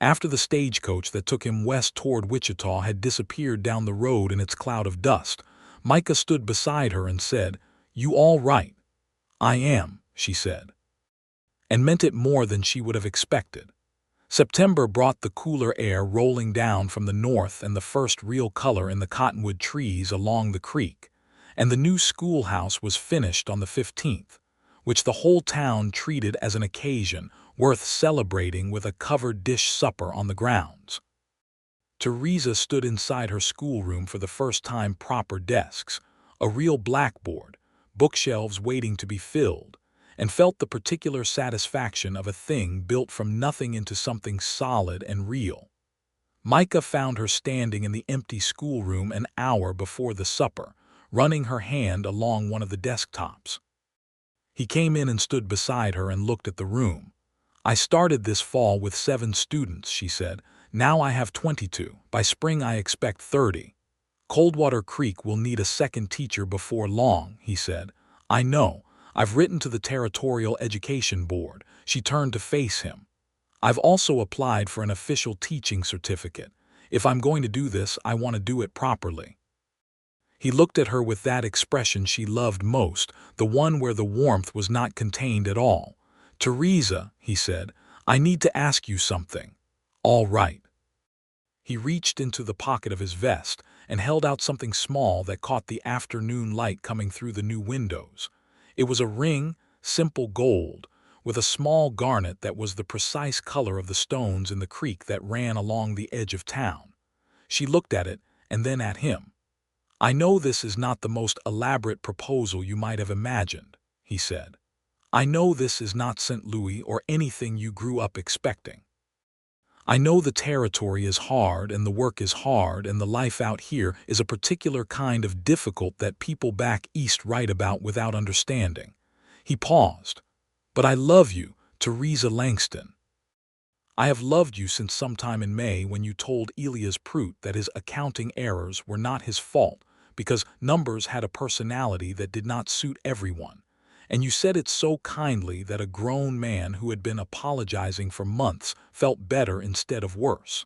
[SPEAKER 1] After the stagecoach that took him west toward Wichita had disappeared down the road in its cloud of dust, Micah stood beside her and said, "You all right?" "I am," she said, and meant it more than she would have expected. September brought the cooler air rolling down from the north and the first real color in the cottonwood trees along the creek, and the new schoolhouse was finished on the 15th, which the whole town treated as an occasion worth celebrating with a covered dish supper on the grounds. Theresa stood inside her schoolroom for the first time: proper desks, a real blackboard, bookshelves waiting to be filled, and felt the particular satisfaction of a thing built from nothing into something solid and real. Micah found her standing in the empty schoolroom an hour before the supper, running her hand along one of the desktops. He came in and stood beside her and looked at the room. "I started this fall with 7 students," she said. "Now I have 22. By spring I expect 30. Coldwater Creek will need a second teacher before long," he said. "I know. I've written to the Territorial Education Board." She turned to face him. "I've also applied for an official teaching certificate. If I'm going to do this, I want to do it properly." He looked at her with that expression she loved most, the one where the warmth was not contained at all. "Theresa," he said, "I need to ask you something." "All right." He reached into the pocket of his vest and held out something small that caught the afternoon light coming through the new windows. It was a ring, simple gold, with a small garnet that was the precise color of the stones in the creek that ran along the edge of town. She looked at it and then at him. "I know this is not the most elaborate proposal you might have imagined," he said. I know this is not St. Louis or anything you grew up expecting. I know the territory is hard and the work is hard and the life out here is a particular kind of difficult that people back east write about without understanding. He paused. But I love you, Theresa Langston. I have loved you since sometime in May when you told Elias Prout that his accounting errors were not his fault because numbers had a personality that did not suit everyone. And you said it so kindly that a grown man who had been apologizing for months felt better instead of worse.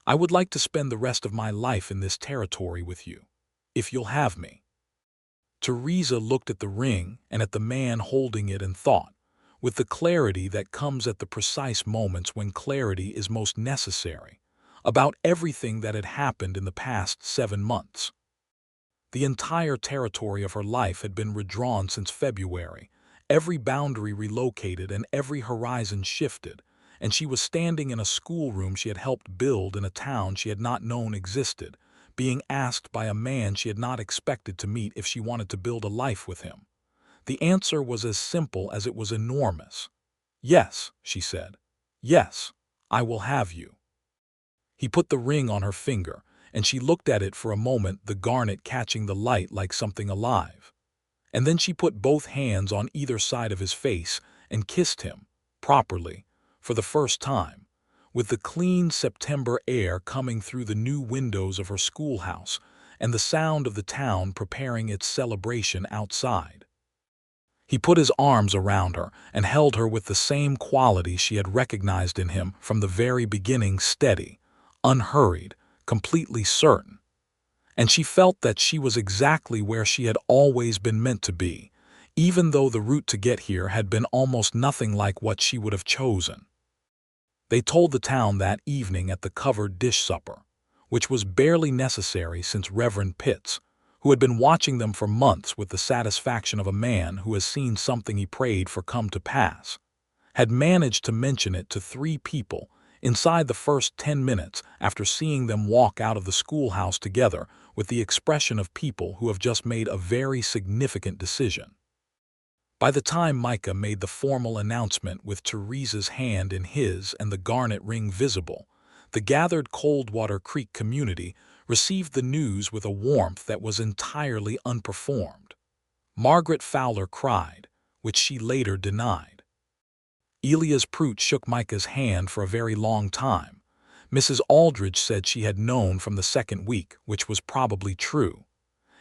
[SPEAKER 1] I would like to spend the rest of my life in this territory with you, if you'll have me. Theresa looked at the ring and at the man holding it and thought, with the clarity that comes at the precise moments when clarity is most necessary, about everything that had happened in the past 7 months. The entire territory of her life had been redrawn since February, every boundary relocated and every horizon shifted, and she was standing in a schoolroom she had helped build in a town she had not known existed, being asked by a man she had not expected to meet if she wanted to build a life with him. The answer was as simple as it was enormous. Yes, she said. Yes, I will have you. He put the ring on her finger, and she looked at it for a moment, the garnet catching the light like something alive. And then she put both hands on either side of his face and kissed him, properly, for the first time, with the clean September air coming through the new windows of her schoolhouse and the sound of the town preparing its celebration outside. He put his arms around her and held her with the same quality she had recognized in him from the very beginning, steady, unhurried, completely certain. And she felt that she was exactly where she had always been meant to be, even though the route to get here had been almost nothing like what she would have chosen. They told the town that evening at the covered dish supper, which was barely necessary since Reverend Pitts, who had been watching them for months with the satisfaction of a man who has seen something he prayed for come to pass, had managed to mention it to 3 people inside the first 10 minutes after seeing them walk out of the schoolhouse together with the expression of people who have just made a very significant decision. By the time Micah made the formal announcement with Theresa's hand in his and the garnet ring visible, the gathered Coldwater Creek community received the news with a warmth that was entirely unperformed. Margaret Fowler cried, which she later denied. Elias Prout shook Micah's hand for a very long time. Mrs. Aldridge said she had known from the second week, which was probably true.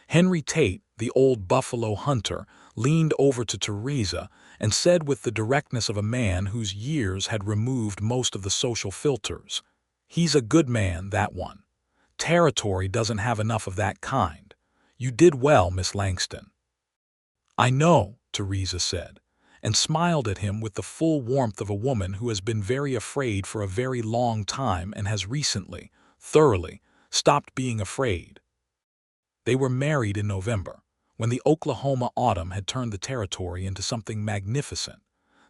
[SPEAKER 1] Henry Tate, the old buffalo hunter, leaned over to Theresa and said with the directness of a man whose years had removed most of the social filters, "He's a good man, that one. Territory doesn't have enough of that kind. You did well, Miss Langston." "I know," Theresa said, and smiled at him with the full warmth of a woman who has been very afraid for a very long time and has recently, thoroughly, stopped being afraid. They were married in November, when the Oklahoma autumn had turned the territory into something magnificent,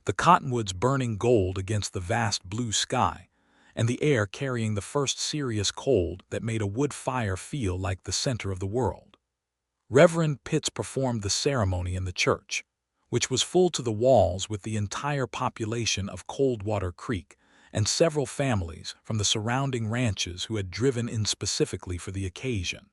[SPEAKER 1] the cottonwoods burning gold against the vast blue sky, and the air carrying the first serious cold that made a wood fire feel like the center of the world. Reverend Pitts performed the ceremony in the church, which was full to the walls with the entire population of Coldwater Creek and several families from the surrounding ranches who had driven in specifically for the occasion.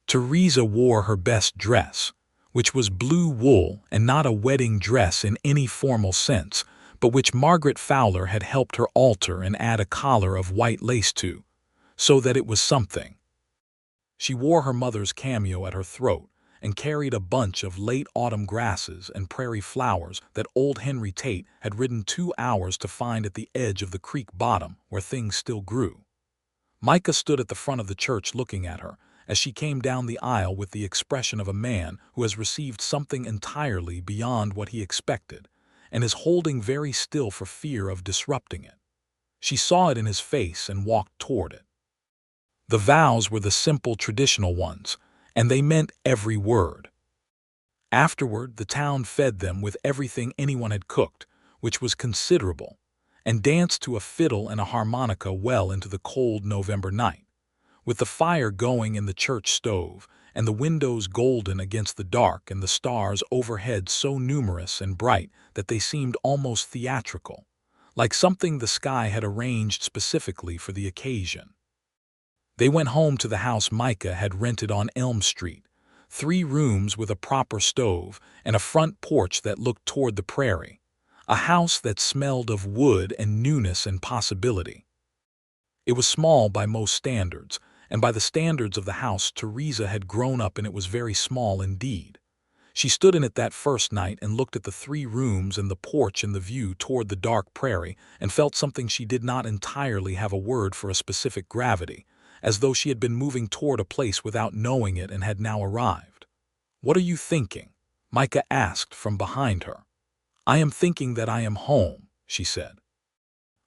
[SPEAKER 1] Theresa wore her best dress, which was blue wool and not a wedding dress in any formal sense, but which Margaret Fowler had helped her alter and add a collar of white lace to, so that it was something. She wore her mother's cameo at her throat and carried a bunch of late autumn grasses and prairie flowers that old Henry Tate had ridden 2 hours to find at the edge of the creek bottom where things still grew. Micah stood at the front of the church looking at her as she came down the aisle with the expression of a man who has received something entirely beyond what he expected and is holding very still for fear of disrupting it. She saw it in his face and walked toward it. The vows were the simple traditional ones, and they meant every word. Afterward, the town fed them with everything anyone had cooked, which was considerable, and danced to a fiddle and a harmonica well into the cold November night, with the fire going in the church stove and the windows golden against the dark and the stars overhead so numerous and bright that they seemed almost theatrical, like something the sky had arranged specifically for the occasion. They went home to the house Micah had rented on Elm Street, 3 rooms with a proper stove and a front porch that looked toward the prairie, a house that smelled of wood and newness and possibility. It was small by most standards, and by the standards of the house Theresa had grown up in, it was very small indeed. She stood in it that first night and looked at the 3 rooms and the porch and the view toward the dark prairie and felt something she did not entirely have a word for, a specific gravity, as though she had been moving toward a place without knowing it and had now arrived. "What are you thinking?" Micah asked from behind her. "I am thinking that I am home," she said.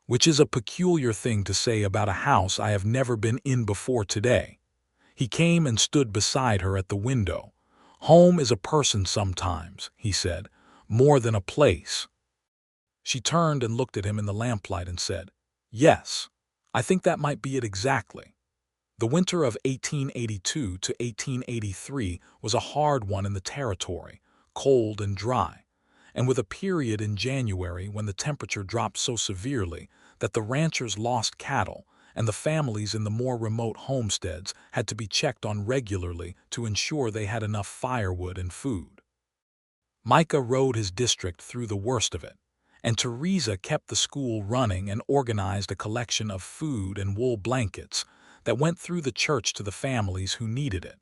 [SPEAKER 1] "Which is a peculiar thing to say about a house I have never been in before today." He came and stood beside her at the window. "Home is a person sometimes," he said, "more than a place." She turned and looked at him in the lamplight and said, "Yes, I think that might be it exactly." The winter of 1882 to 1883 was a hard one in the territory, cold and dry, and with a period in January when the temperature dropped so severely that the ranchers lost cattle and the families in the more remote homesteads had to be checked on regularly to ensure they had enough firewood and food. Micah rode his district through the worst of it, and Theresa kept the school running and organized a collection of food and wool blankets that went through the church to the families who needed it,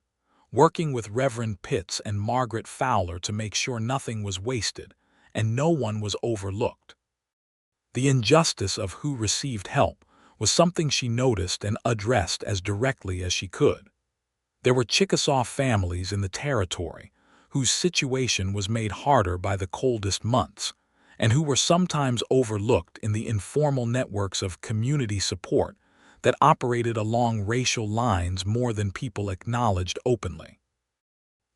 [SPEAKER 1] working with Reverend Pitts and Margaret Fowler to make sure nothing was wasted and no one was overlooked. The injustice of who received help was something she noticed and addressed as directly as she could. There were Chickasaw families in the territory whose situation was made harder by the coldest months, and who were sometimes overlooked in the informal networks of community support that operated along racial lines more than people acknowledged openly.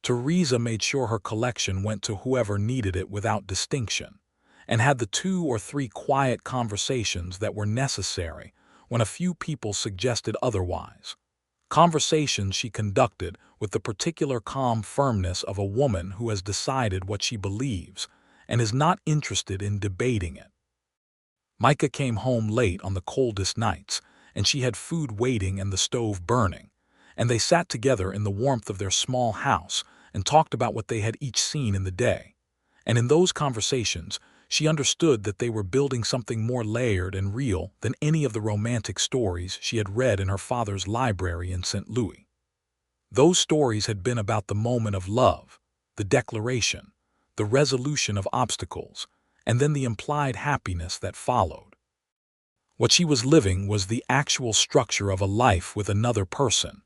[SPEAKER 1] Theresa made sure her collection went to whoever needed it without distinction, and had the 2 or 3 quiet conversations that were necessary when a few people suggested otherwise. Conversations she conducted with the particular calm firmness of a woman who has decided what she believes and is not interested in debating it. Micah came home late on the coldest nights, and she had food waiting and the stove burning, and they sat together in the warmth of their small house and talked about what they had each seen in the day. And in those conversations, she understood that they were building something more layered and real than any of the romantic stories she had read in her father's library in St. Louis. Those stories had been about the moment of love, the declaration, the resolution of obstacles, and then the implied happiness that followed. What she was living was the actual structure of a life with another person,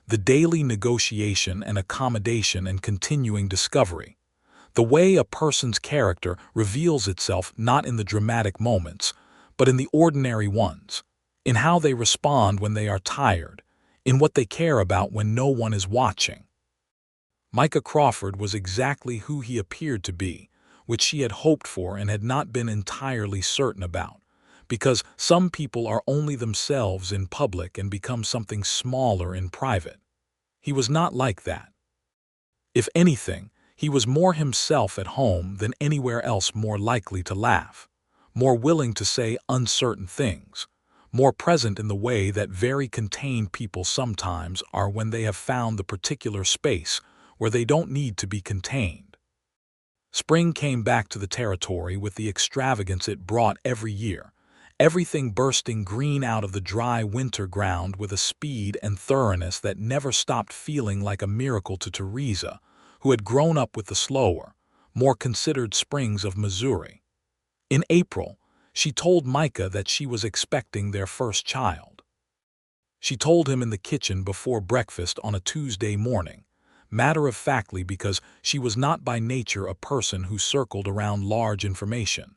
[SPEAKER 1] the daily negotiation and accommodation and continuing discovery, the way a person's character reveals itself not in the dramatic moments, but in the ordinary ones, in how they respond when they are tired, in what they care about when no one is watching. Micah Crawford was exactly who he appeared to be, which she had hoped for and had not been entirely certain about, because some people are only themselves in public and become something smaller in private. He was not like that. If anything, he was more himself at home than anywhere else, more likely to laugh, more willing to say uncertain things, more present in the way that very contained people sometimes are when they have found the particular space where they don't need to be contained. Spring came back to the territory with the extravagance it brought every year, everything bursting green out of the dry winter ground with a speed and thoroughness that never stopped feeling like a miracle to Theresa, who had grown up with the slower, more considered springs of Missouri. In April, she told Micah that she was expecting their first child. She told him in the kitchen before breakfast on a Tuesday morning, matter-of-factly, because she was not by nature a person who circled around large information,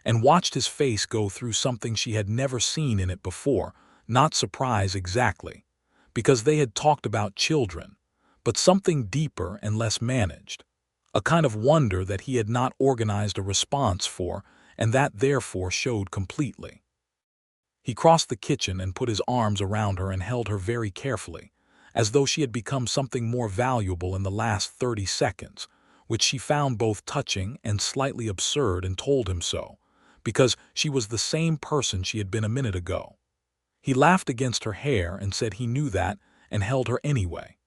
[SPEAKER 1] and watched his face go through something she had never seen in it before, not surprise exactly, because they had talked about children, but something deeper and less managed, a kind of wonder that he had not organized a response for and that therefore showed completely. He crossed the kitchen and put his arms around her and held her very carefully, as though she had become something more valuable in the last 30 seconds, which she found both touching and slightly absurd, and told him so, because she was the same person she had been a minute ago. He laughed against her hair and said he knew that, and held her anyway.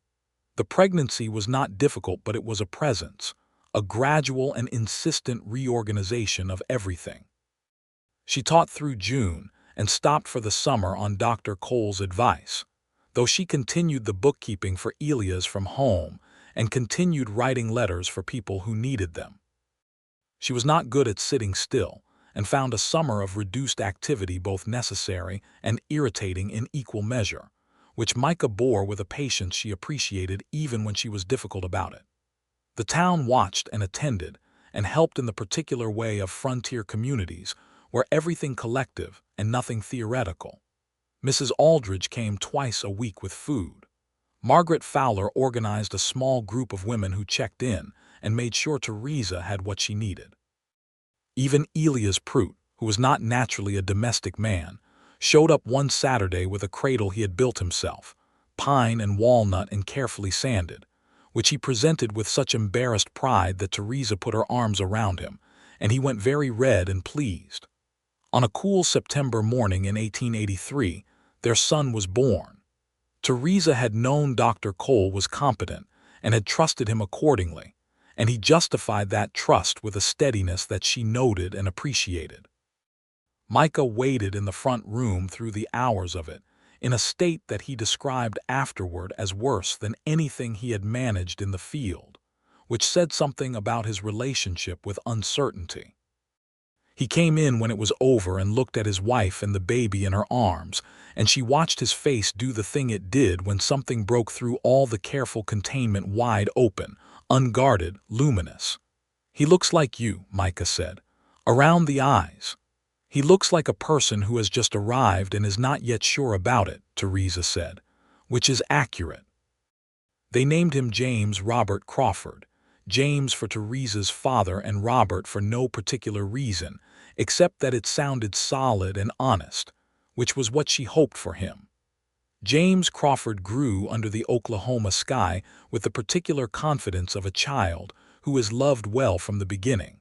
[SPEAKER 1] The pregnancy was not difficult, but it was a presence, a gradual and insistent reorganization of everything. She taught through June and stopped for the summer on Dr. Cole's advice, though she continued the bookkeeping for Elias from home and continued writing letters for people who needed them. She was not good at sitting still and found a summer of reduced activity both necessary and irritating in equal measure, which Micah bore with a patience she appreciated even when she was difficult about it. The town watched and attended and helped in the particular way of frontier communities where everything collective and nothing theoretical. Mrs. Aldridge came twice a week with food. Margaret Fowler organized a small group of women who checked in and made sure Theresa had what she needed. Even Elias Prout, who was not naturally a domestic man, showed up one Saturday with a cradle he had built himself, pine and walnut and carefully sanded, which he presented with such embarrassed pride that Theresa put her arms around him, and he went very red and pleased. On a cool September morning in 1883, their son was born. Theresa had known Dr. Cole was competent and had trusted him accordingly, and he justified that trust with a steadiness that she noted and appreciated. Micah waited in the front room through the hours of it, in a state that he described afterward as worse than anything he had managed in the field, which said something about his relationship with uncertainty. He came in when it was over and looked at his wife and the baby in her arms, and she watched his face do the thing it did when something broke through all the careful containment, wide open, unguarded, luminous. "He looks like you," Micah said. "Around the eyes." "He looks like a person who has just arrived and is not yet sure about it," Theresa said, which is accurate. They named him James Robert Crawford, James for Theresa's father and Robert for no particular reason, except that it sounded solid and honest, which was what she hoped for him. James Crawford grew under the Oklahoma sky with the particular confidence of a child who is loved well from the beginning.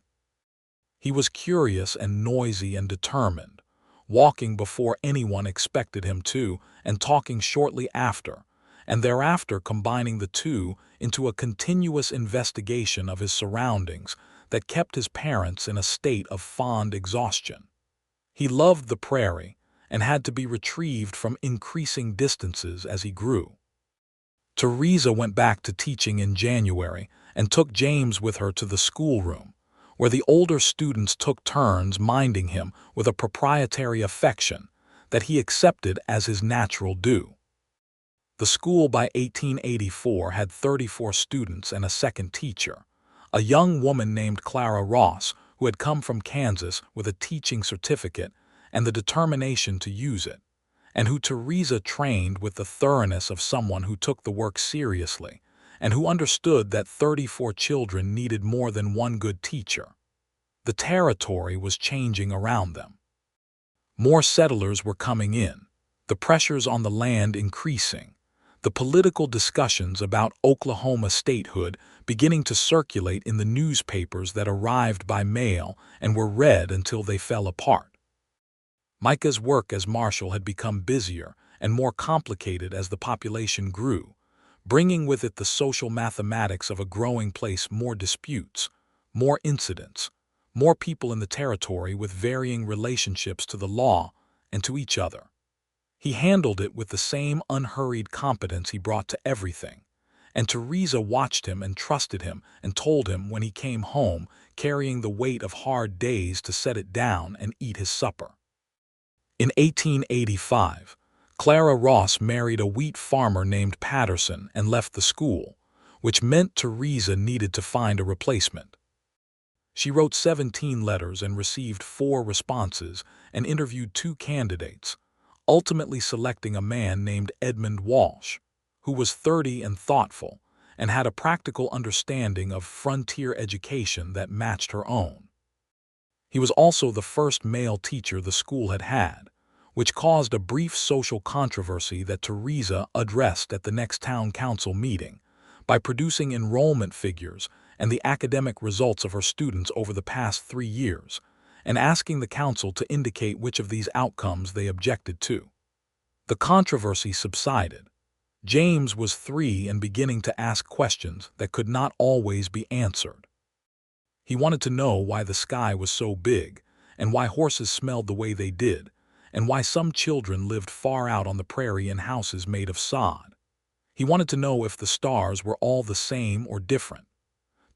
[SPEAKER 1] He was curious and noisy and determined, walking before anyone expected him to and talking shortly after, and thereafter combining the two into a continuous investigation of his surroundings that kept his parents in a state of fond exhaustion. He loved the prairie and had to be retrieved from increasing distances as he grew. Theresa went back to teaching in January and took James with her to the schoolroom, where the older students took turns minding him with a proprietary affection that he accepted as his natural due. The school by 1884 had 34 students and a second teacher, a young woman named Clara Ross, who had come from Kansas with a teaching certificate and the determination to use it, and who Theresa trained with the thoroughness of someone who took the work seriously and who understood that 34 children needed more than one good teacher. The territory was changing around them. More settlers were coming in, the pressures on the land increasing, the political discussions about Oklahoma statehood beginning to circulate in the newspapers that arrived by mail and were read until they fell apart. Micah's work as marshal had become busier and more complicated as the population grew, bringing with it the social mathematics of a growing place, more disputes, more incidents, more people in the territory with varying relationships to the law and to each other. He handled it with the same unhurried competence he brought to everything, and Theresa watched him and trusted him and told him when he came home, carrying the weight of hard days, to set it down and eat his supper. In 1885, Clara Ross married a wheat farmer named Patterson and left the school, which meant Theresa needed to find a replacement. She wrote 17 letters and received 4 responses and interviewed 2 candidates, ultimately selecting a man named Edmund Walsh, who was 30 and thoughtful and had a practical understanding of frontier education that matched her own. He was also the first male teacher the school had had, which caused a brief social controversy that Theresa addressed at the next town council meeting by producing enrollment figures and the academic results of her students over the past 3 years, and asking the council to indicate which of these outcomes they objected to. The controversy subsided. James was 3 and beginning to ask questions that could not always be answered. He wanted to know why the sky was so big, and why horses smelled the way they did, and why some children lived far out on the prairie in houses made of sod. He wanted to know if the stars were all the same or different.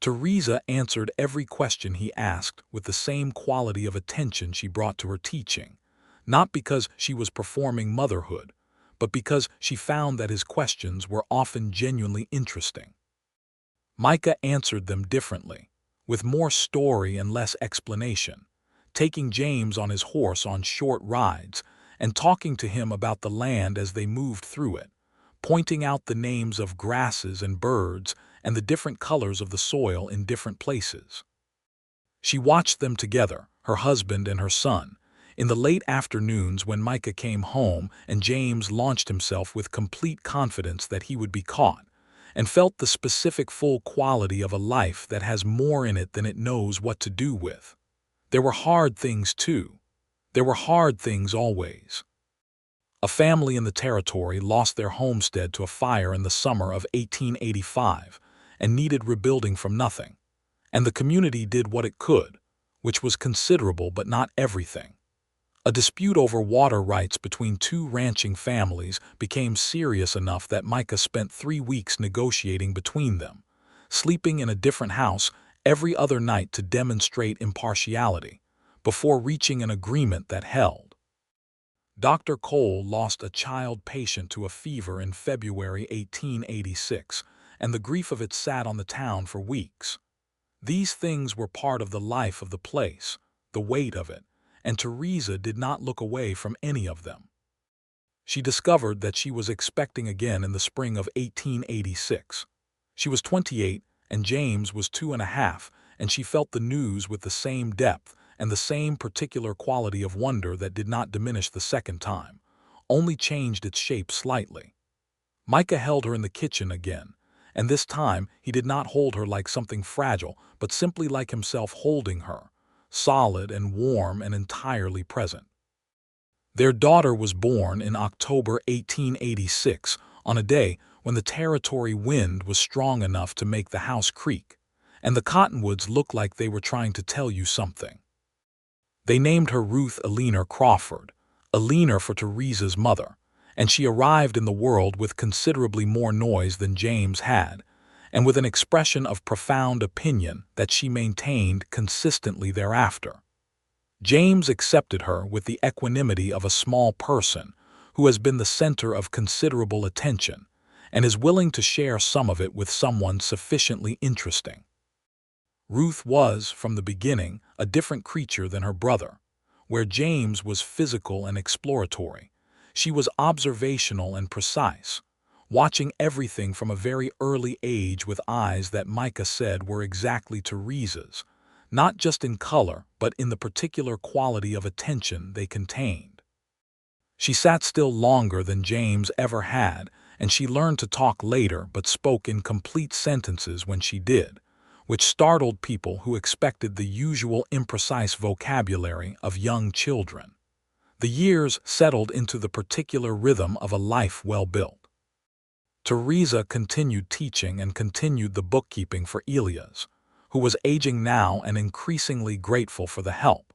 [SPEAKER 1] Theresa answered every question he asked with the same quality of attention she brought to her teaching, not because she was performing motherhood, but because she found that his questions were often genuinely interesting. Micah answered them differently, with more story and less explanation, taking James on his horse on short rides and talking to him about the land as they moved through it, pointing out the names of grasses and birds and the different colors of the soil in different places. She watched them together, her husband and her son, in the late afternoons when Micah came home and James launched himself with complete confidence that he would be caught, and felt the specific full quality of a life that has more in it than it knows what to do with. There were hard things too. There were hard things always. A family in the territory lost their homestead to a fire in the summer of 1885 and needed rebuilding from nothing, and the community did what it could, which was considerable but not everything. A dispute over water rights between 2 ranching families became serious enough that Micah spent 3 weeks negotiating between them, sleeping in a different house every other night to demonstrate impartiality, before reaching an agreement that held. Dr. Cole lost a child patient to a fever in February 1886, and the grief of it sat on the town for weeks. These things were part of the life of the place, the weight of it, and Theresa did not look away from any of them. She discovered that she was expecting again in the spring of 1886. She was 28 and James was 2.5, and she felt the news with the same depth and the same particular quality of wonder that did not diminish the second time, only changed its shape slightly. Micah held her in the kitchen again, and this time he did not hold her like something fragile, but simply like himself holding her, solid and warm and entirely present. Their daughter was born in October 1886, on a day when the territory wind was strong enough to make the house creak, and the cottonwoods looked like they were trying to tell you something. They named her Ruth Eleanor Crawford, Eleanor for Theresa's mother, and she arrived in the world with considerably more noise than James had, and with an expression of profound opinion that she maintained consistently thereafter. James accepted her with the equanimity of a small person who has been the center of considerable attention and is willing to share some of it with someone sufficiently interesting. Ruth was, from the beginning, a different creature than her brother. Where James was physical and exploratory, she was observational and precise, watching everything from a very early age with eyes that Micah said were exactly Theresa's, not just in color, but in the particular quality of attention they contained. She sat still longer than James ever had, and she learned to talk later but spoke in complete sentences when she did, which startled people who expected the usual imprecise vocabulary of young children. The years settled into the particular rhythm of a life well built. Theresa continued teaching and continued the bookkeeping for Elias, who was aging now and increasingly grateful for the help,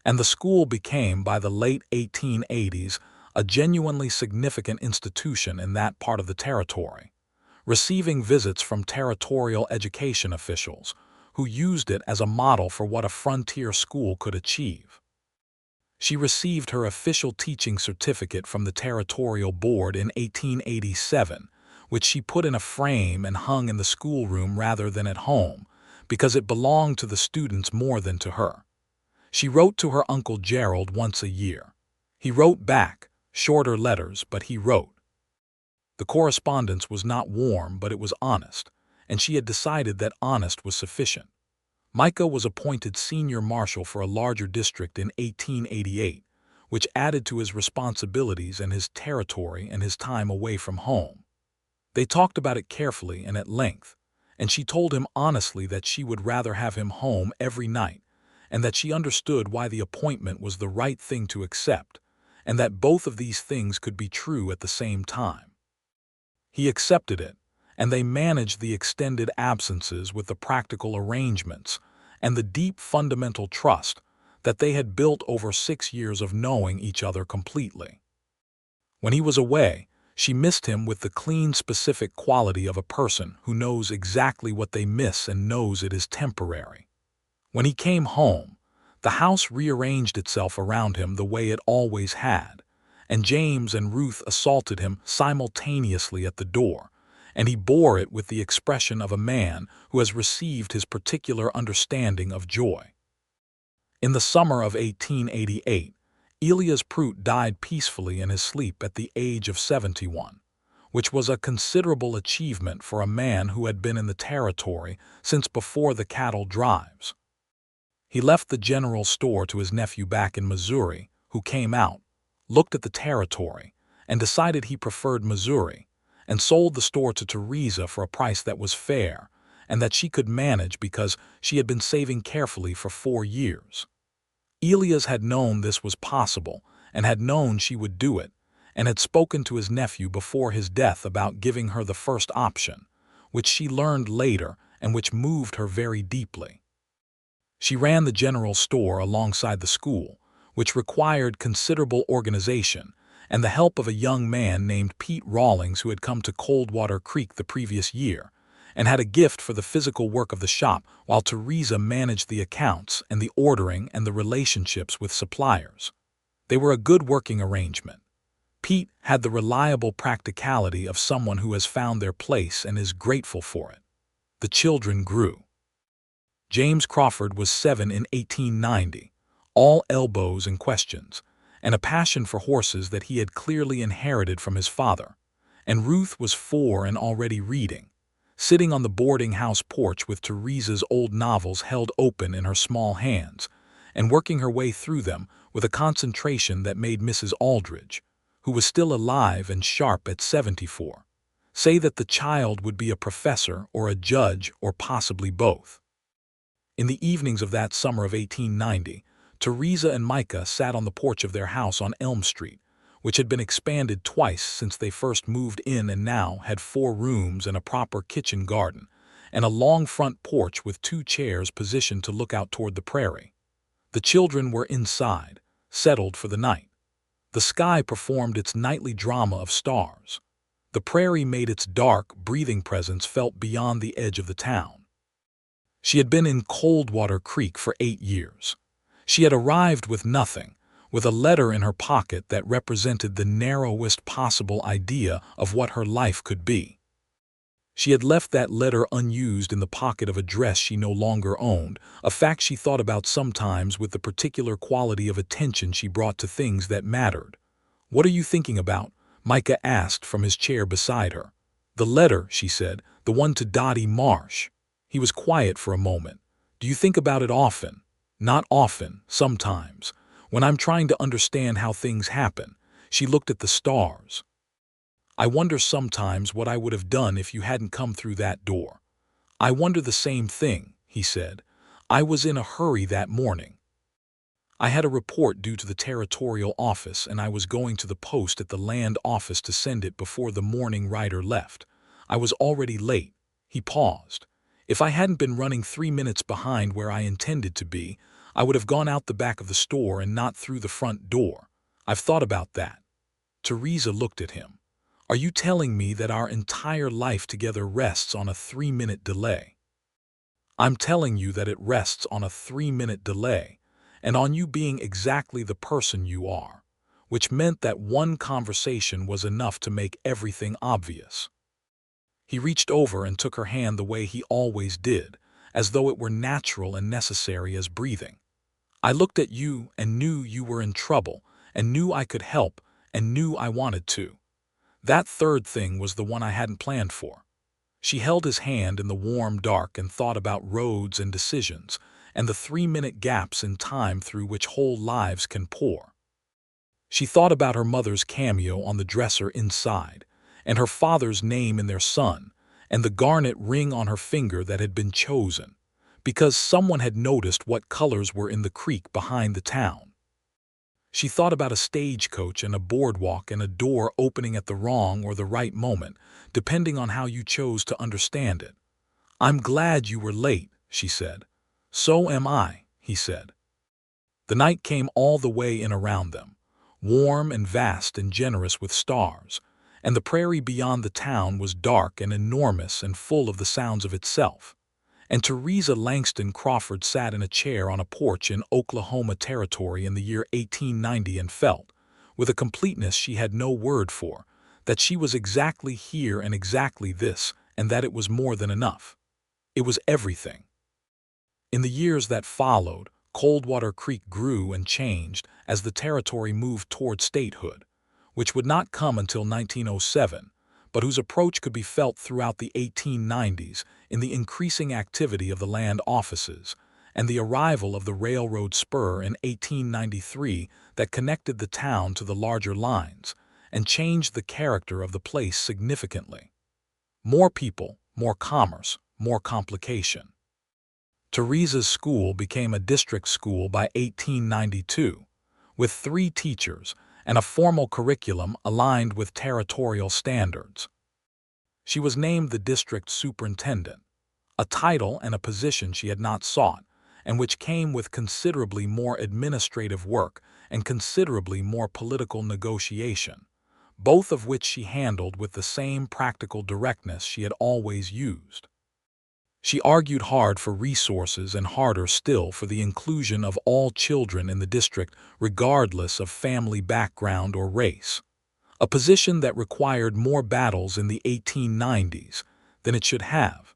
[SPEAKER 1] and the school became, by the late 1880s, a genuinely significant institution in that part of the territory, receiving visits from territorial education officials who used it as a model for what a frontier school could achieve. She received her official teaching certificate from the territorial board in 1887, which she put in a frame and hung in the schoolroom rather than at home, because it belonged to the students more than to her. She wrote to her Uncle Gerald once a year. He wrote back, shorter letters, but he wrote. The correspondence was not warm, but it was honest, and she had decided that honest was sufficient. Micah was appointed senior marshal for a larger district in 1888, which added to his responsibilities and his territory and his time away from home. They talked about it carefully and at length, and she told him honestly that she would rather have him home every night, and that she understood why the appointment was the right thing to accept, and that both of these things could be true at the same time. He accepted it, and they managed the extended absences with the practical arrangements and the deep fundamental trust that they had built over 6 years of knowing each other completely. When he was away, she missed him with the clean, specific quality of a person who knows exactly what they miss and knows it is temporary. When he came home, the house rearranged itself around him the way it always had, and James and Ruth assaulted him simultaneously at the door, and he bore it with the expression of a man who has received his particular understanding of joy. In the summer of 1888, Elias Prout died peacefully in his sleep at the age of 71, which was a considerable achievement for a man who had been in the territory since before the cattle drives. He left the general store to his nephew back in Missouri, who came out, looked at the territory, and decided he preferred Missouri, and sold the store to Theresa for a price that was fair and that she could manage because she had been saving carefully for 4 years. Elias had known this was possible and had known she would do it, and had spoken to his nephew before his death about giving her the first option, which she learned later and which moved her very deeply. She ran the general store alongside the school, which required considerable organization and the help of a young man named Pete Rawlings who had come to Coldwater Creek the previous year and had a gift for the physical work of the shop, while Theresa managed the accounts and the ordering and the relationships with suppliers. They were a good working arrangement. Pete had the reliable practicality of someone who has found their place and is grateful for it. The children grew. James Crawford was 7 in 1890, all elbows and questions, and a passion for horses that he had clearly inherited from his father. And Ruth was 4 and already reading, sitting on the boarding house porch with Theresa's old novels held open in her small hands, and working her way through them with a concentration that made Mrs. Aldridge, who was still alive and sharp at 74, say that the child would be a professor or a judge or possibly both. In the evenings of that summer of 1890, Theresa and Micah sat on the porch of their house on Elm Street, which had been expanded twice since they first moved in and now had 4 rooms and a proper kitchen garden, and a long front porch with 2 chairs positioned to look out toward the prairie. The children were inside, settled for the night. The sky performed its nightly drama of stars. The prairie made its dark, breathing presence felt beyond the edge of the town. She had been in Coldwater Creek for 8 years. She had arrived with nothing, with a letter in her pocket that represented the narrowest possible idea of what her life could be. She had left that letter unused in the pocket of a dress she no longer owned, a fact she thought about sometimes with the particular quality of attention she brought to things that mattered. "What are you thinking about?" Micah asked from his chair beside her. "The letter," she said, "the one to Dottie Marsh." He was quiet for a moment. "Do you think about it often?" "Not often, sometimes. When I'm trying to understand how things happen." She looked at the stars. "I wonder sometimes what I would have done if you hadn't come through that door." "I wonder the same thing," he said. "I was in a hurry that morning. I had a report due to the territorial office and I was going to the post at the land office to send it before the morning rider left. I was already late." He paused. "If I hadn't been running 3 minutes behind where I intended to be, I would have gone out the back of the store and not through the front door. I've thought about that." Theresa looked at him. "Are you telling me that our entire life together rests on a 3-minute delay?" "I'm telling you that it rests on a 3-minute delay, and on you being exactly the person you are," which meant that one conversation was enough to make everything obvious. He reached over and took her hand the way he always did, as though it were natural and necessary as breathing. "I looked at you and knew you were in trouble, and knew I could help, and knew I wanted to. That third thing was the one I hadn't planned for." She held his hand in the warm dark and thought about roads and decisions, and the 3-minute gaps in time through which whole lives can pour. She thought about her mother's cameo on the dresser inside, and her father's name in their son, and the garnet ring on her finger that had been chosen, because someone had noticed what colors were in the creek behind the town. She thought about a stagecoach and a boardwalk and a door opening at the wrong or the right moment, depending on how you chose to understand it. "I'm glad you were late," she said. "So am I," he said. The night came all the way in around them, warm and vast and generous with stars, and the prairie beyond the town was dark and enormous and full of the sounds of itself. And Theresa Langston Crawford sat in a chair on a porch in Oklahoma Territory in the year 1890 and felt, with a completeness she had no word for, that she was exactly here and exactly this, and that it was more than enough. It was everything. In the years that followed, Coldwater Creek grew and changed as the territory moved toward statehood, which would not come until 1907, but whose approach could be felt throughout the 1890s in the increasing activity of the land offices and the arrival of the railroad spur in 1893 that connected the town to the larger lines and changed the character of the place significantly. More people, more commerce, more complication. Theresa's school became a district school by 1892, with 3 teachers and a formal curriculum aligned with territorial standards. She was named the district superintendent, a title and a position she had not sought, and which came with considerably more administrative work and considerably more political negotiation, both of which she handled with the same practical directness she had always used. She argued hard for resources and harder still for the inclusion of all children in the district regardless of family background or race, a position that required more battles in the 1890s than it should have,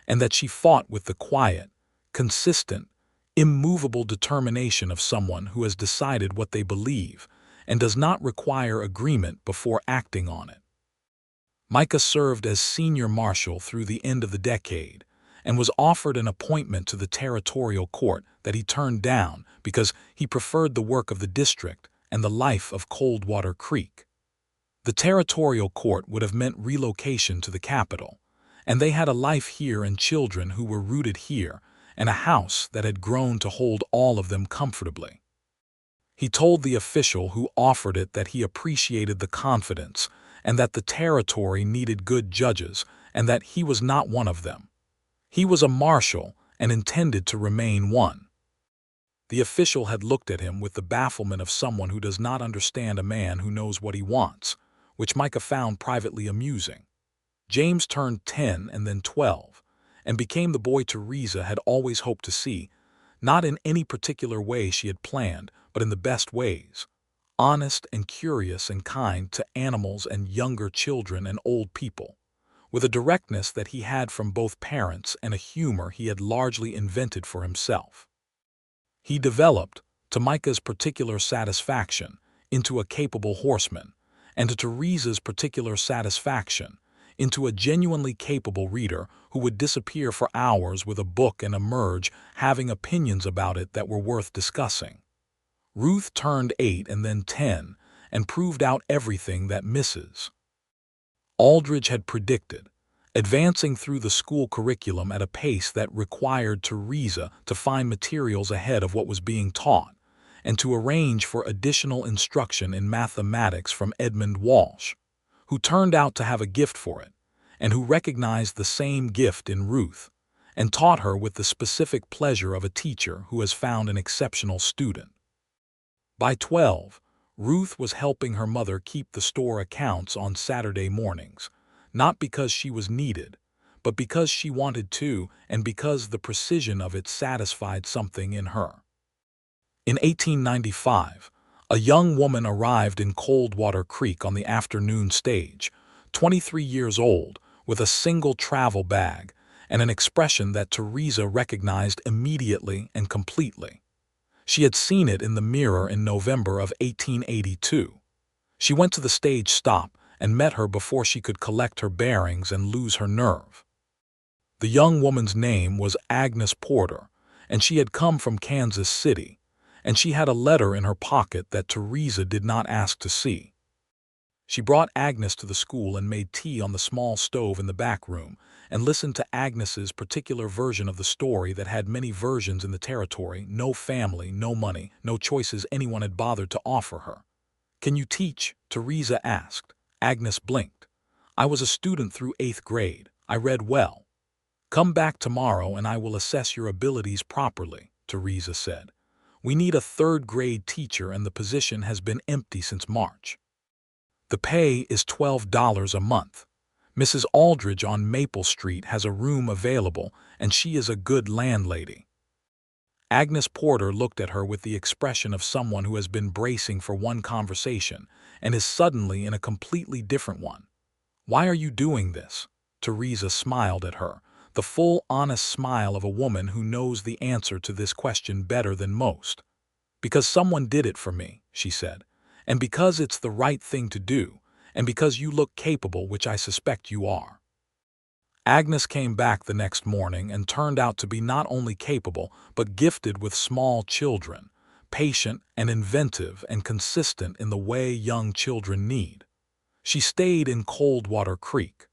[SPEAKER 1] and that she fought with the quiet, consistent, immovable determination of someone who has decided what they believe and does not require agreement before acting on it. Micah served as senior marshal through the end of the decade, and was offered an appointment to the territorial court that he turned down because he preferred the work of the district and the life of Coldwater Creek. The territorial court would have meant relocation to the capital, and they had a life here and children who were rooted here and a house that had grown to hold all of them comfortably. He told the official who offered it that he appreciated the confidence and that the territory needed good judges and that he was not one of them. He was a marshal and intended to remain one. The official had looked at him with the bafflement of someone who does not understand a man who knows what he wants, which Micah found privately amusing. James turned 10 and then 12, and became the boy Theresa had always hoped to see, not in any particular way she had planned, but in the best ways, honest and curious and kind to animals and younger children and old people, with a directness that he had from both parents and a humor he had largely invented for himself. He developed, to Micah's particular satisfaction, into a capable horseman, and to Theresa's particular satisfaction, into a genuinely capable reader who would disappear for hours with a book and emerge having opinions about it that were worth discussing. Ruth turned 8 and then 10 and proved out everything that Mrs. Aldridge had predicted, advancing through the school curriculum at a pace that required Theresa to find materials ahead of what was being taught and to arrange for additional instruction in mathematics from Edmund Walsh, who turned out to have a gift for it, and who recognized the same gift in Ruth, and taught her with the specific pleasure of a teacher who has found an exceptional student. By 12, Ruth was helping her mother keep the store accounts on Saturday mornings, not because she was needed, but because she wanted to and because the precision of it satisfied something in her. In 1895, a young woman arrived in Coldwater Creek on the afternoon stage, 23 years old, with a single travel bag and an expression that Theresa recognized immediately and completely. She had seen it in the mirror in November of 1882. She went to the stage stop and met her before she could collect her bearings and lose her nerve. The young woman's name was Agnes Porter, and she had come from Kansas City, and she had a letter in her pocket that Theresa did not ask to see. She brought Agnes to the school and made tea on the small stove in the back room, and listened to Agnes's particular version of the story that had many versions in the territory: no family, no money, no choices anyone had bothered to offer her. "Can you teach?" Theresa asked. Agnes blinked. "I was a student through 8th grade. I read well." "Come back tomorrow and I will assess your abilities properly," Theresa said. "We need a 3rd grade teacher and the position has been empty since March. The pay is $12 a month. Mrs. Aldridge on Maple Street has a room available, and she is a good landlady." Agnes Porter looked at her with the expression of someone who has been bracing for one conversation and is suddenly in a completely different one. "Why are you doing this?" Theresa smiled at her, the full, honest smile of a woman who knows the answer to this question better than most. "Because someone did it for me," she said, "and because it's the right thing to do, and because you look capable, which I suspect you are." Agnes came back the next morning and turned out to be not only capable, but gifted with small children, patient and inventive and consistent in the way young children need. She stayed in Coldwater Creek.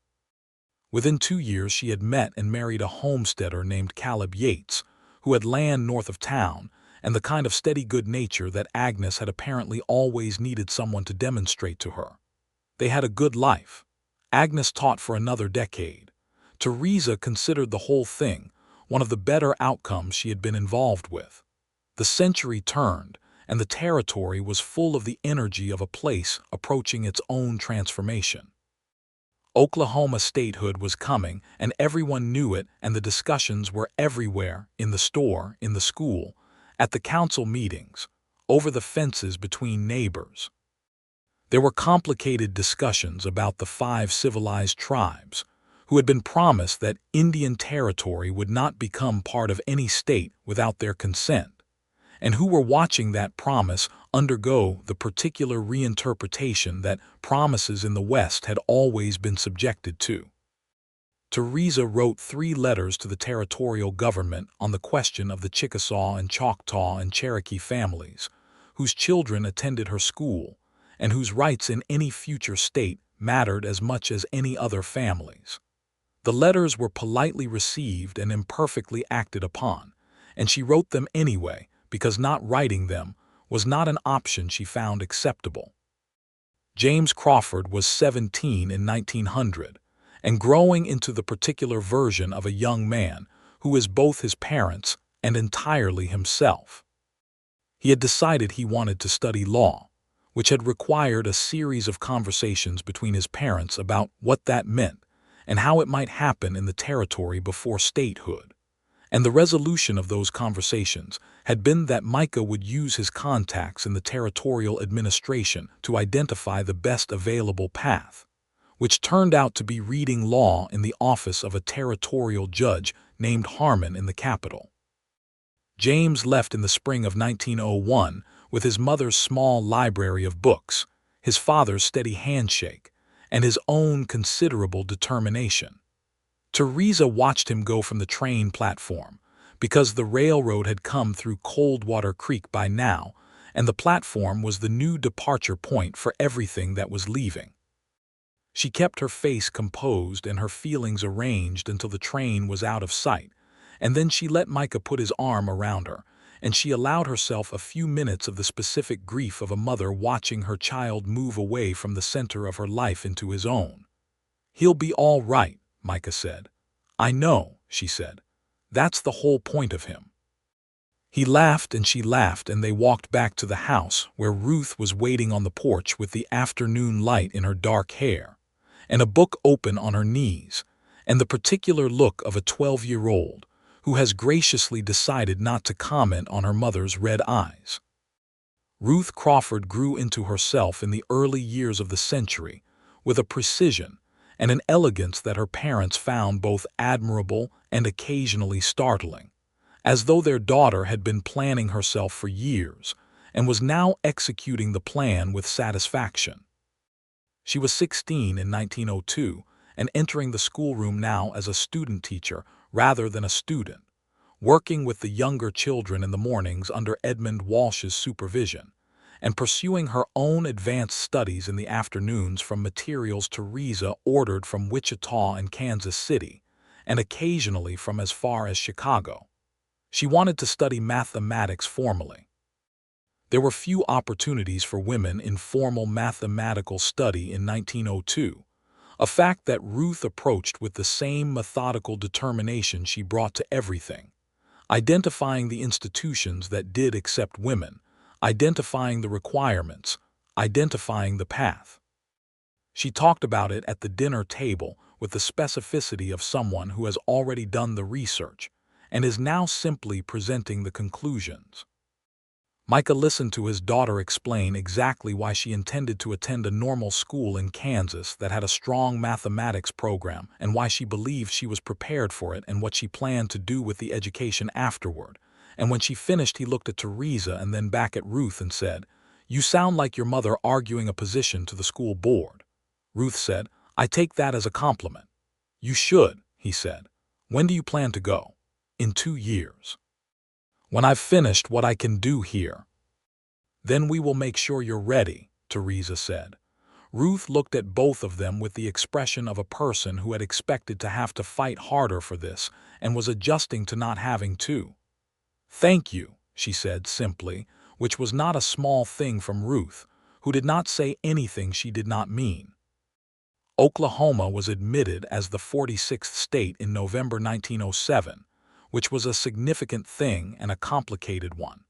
[SPEAKER 1] Within 2 years she had met and married a homesteader named Caleb Yates, who had land north of town, and the kind of steady good nature that Agnes had apparently always needed someone to demonstrate to her. They had a good life. Agnes taught for another decade. Theresa considered the whole thing one of the better outcomes she had been involved with. The century turned, and the territory was full of the energy of a place approaching its own transformation. Oklahoma statehood was coming, and everyone knew it, and the discussions were everywhere, in the store, in the school, at the council meetings, over the fences between neighbors. There were complicated discussions about the 5 civilized tribes, who had been promised that Indian Territory would not become part of any state without their consent, and who were watching that promise undergo the particular reinterpretation that promises in the West had always been subjected to. Theresa wrote 3 letters to the territorial government on the question of the Chickasaw and Choctaw and Cherokee families, whose children attended her school, and whose rights in any future state mattered as much as any other families. The letters were politely received and imperfectly acted upon, and she wrote them anyway because not writing them was not an option she found acceptable. James Crawford was 17 in 1900, and growing into the particular version of a young man who is both his parents and entirely himself. He had decided he wanted to study law, which had required a series of conversations between his parents about what that meant and how it might happen in the territory before statehood. And the resolution of those conversations had been that Micah would use his contacts in the territorial administration to identify the best available path, which turned out to be reading law in the office of a territorial judge named Harmon in the capital. James left in the spring of 1901 with his mother's small library of books, his father's steady handshake, and his own considerable determination. Theresa watched him go from the train platform, because the railroad had come through Coldwater Creek by now, and the platform was the new departure point for everything that was leaving. She kept her face composed and her feelings arranged until the train was out of sight, and then she let Micah put his arm around her, and she allowed herself a few minutes of the specific grief of a mother watching her child move away from the center of her life into his own. "He'll be all right," Micah said. "I know," she said. "That's the whole point of him." He laughed and she laughed, and they walked back to the house where Ruth was waiting on the porch with the afternoon light in her dark hair, and a book open on her knees, and the particular look of a 12-year-old who has graciously decided not to comment on her mother's red eyes. Ruth Crawford grew into herself in the early years of the century with a precision and an elegance that her parents found both admirable and occasionally startling, as though their daughter had been planning herself for years and was now executing the plan with satisfaction. She was 16 in 1902 and entering the schoolroom now as a student teacher rather than a student, working with the younger children in the mornings under Edmund Walsh's supervision, and pursuing her own advanced studies in the afternoons from materials Theresa ordered from Wichita and Kansas City, and occasionally from as far as Chicago. She wanted to study mathematics formally. There were few opportunities for women in formal mathematical study in 1902, a fact that Ruth approached with the same methodical determination she brought to everything, identifying the institutions that did accept women, identifying the requirements, identifying the path. She talked about it at the dinner table with the specificity of someone who has already done the research and is now simply presenting the conclusions. Micah listened to his daughter explain exactly why she intended to attend a normal school in Kansas that had a strong mathematics program and why she believed she was prepared for it and what she planned to do with the education afterward. And when she finished, he looked at Theresa and then back at Ruth and said, "You sound like your mother arguing a position to the school board." Ruth said, "I take that as a compliment." "You should," he said. "When do you plan to go?" "In 2 years. When I've finished what I can do here." "Then we will make sure you're ready," Theresa said. Ruth looked at both of them with the expression of a person who had expected to have to fight harder for this and was adjusting to not having to. "Thank you," she said simply, which was not a small thing from Ruth, who did not say anything she did not mean. Oklahoma was admitted as the 46th state in November 1907, which was a significant thing and a complicated one,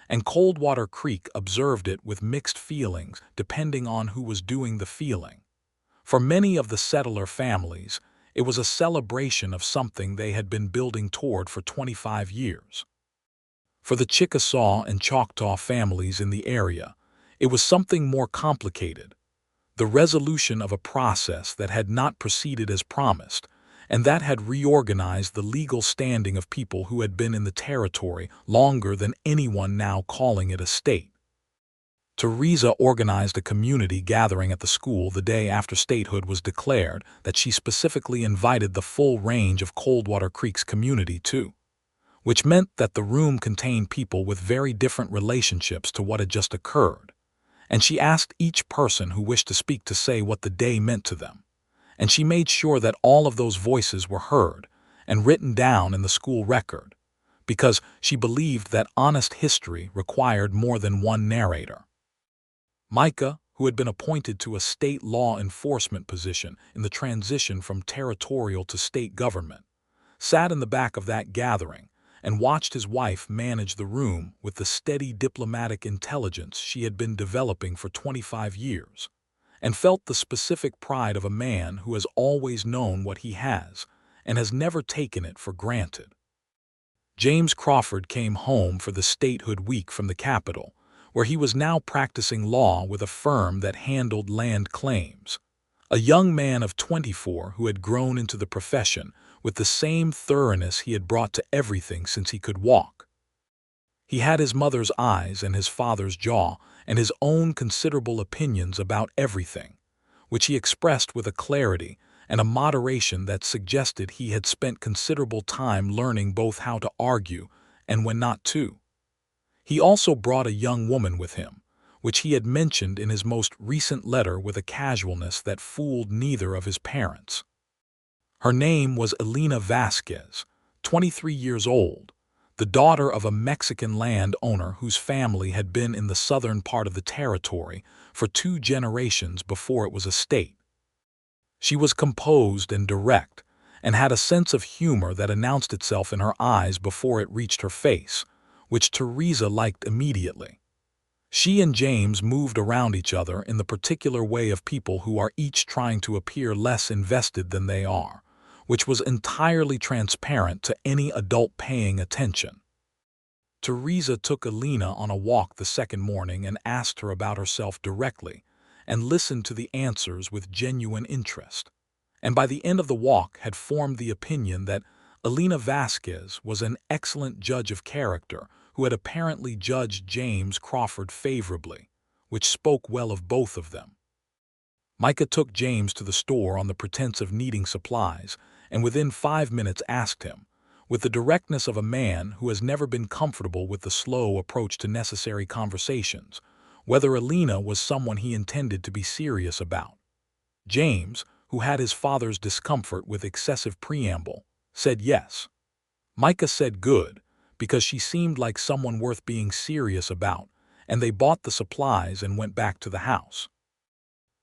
[SPEAKER 1] and Coldwater Creek observed it with mixed feelings depending on who was doing the feeling. For many of the settler families, it was a celebration of something they had been building toward for 25 years. For the Chickasaw and Choctaw families in the area, it was something more complicated, the resolution of a process that had not proceeded as promised, and that had reorganized the legal standing of people who had been in the territory longer than anyone now calling it a state. Theresa organized a community gathering at the school the day after statehood was declared that she specifically invited the full range of Coldwater Creek's community to, which meant that the room contained people with very different relationships to what had just occurred, and she asked each person who wished to speak to say what the day meant to them, and she made sure that all of those voices were heard and written down in the school record, because she believed that honest history required more than one narrator. Micah, who had been appointed to a state law enforcement position in the transition from territorial to state government, sat in the back of that gathering and watched his wife manage the room with the steady diplomatic intelligence she had been developing for 25 years, and felt the specific pride of a man who has always known what he has and has never taken it for granted. James Crawford came home for the statehood week from the capital, where he was now practicing law with a firm that handled land claims. A young man of 24 who had grown into the profession with the same thoroughness he had brought to everything since he could walk. He had his mother's eyes and his father's jaw and his own considerable opinions about everything, which he expressed with a clarity and a moderation that suggested he had spent considerable time learning both how to argue and when not to. He also brought a young woman with him, which he had mentioned in his most recent letter with a casualness that fooled neither of his parents. Her name was Elena Vasquez, 23 years old, the daughter of a Mexican landowner whose family had been in the southern part of the territory for 2 generations before it was a state. She was composed and direct, and had a sense of humor that announced itself in her eyes before it reached her face, which Theresa liked immediately. She and James moved around each other in the particular way of people who are each trying to appear less invested than they are, which was entirely transparent to any adult paying attention. Theresa took Elena on a walk the second morning and asked her about herself directly, and listened to the answers with genuine interest, and by the end of the walk had formed the opinion that Elena Vasquez was an excellent judge of character who had apparently judged James Crawford favorably, which spoke well of both of them. Micah took James to the store on the pretense of needing supplies, and within 5 minutes asked him, with the directness of a man who has never been comfortable with the slow approach to necessary conversations, whether Alina was someone he intended to be serious about. James, who had his father's discomfort with excessive preamble, said yes. Micah said good, because she seemed like someone worth being serious about, and they bought the supplies and went back to the house.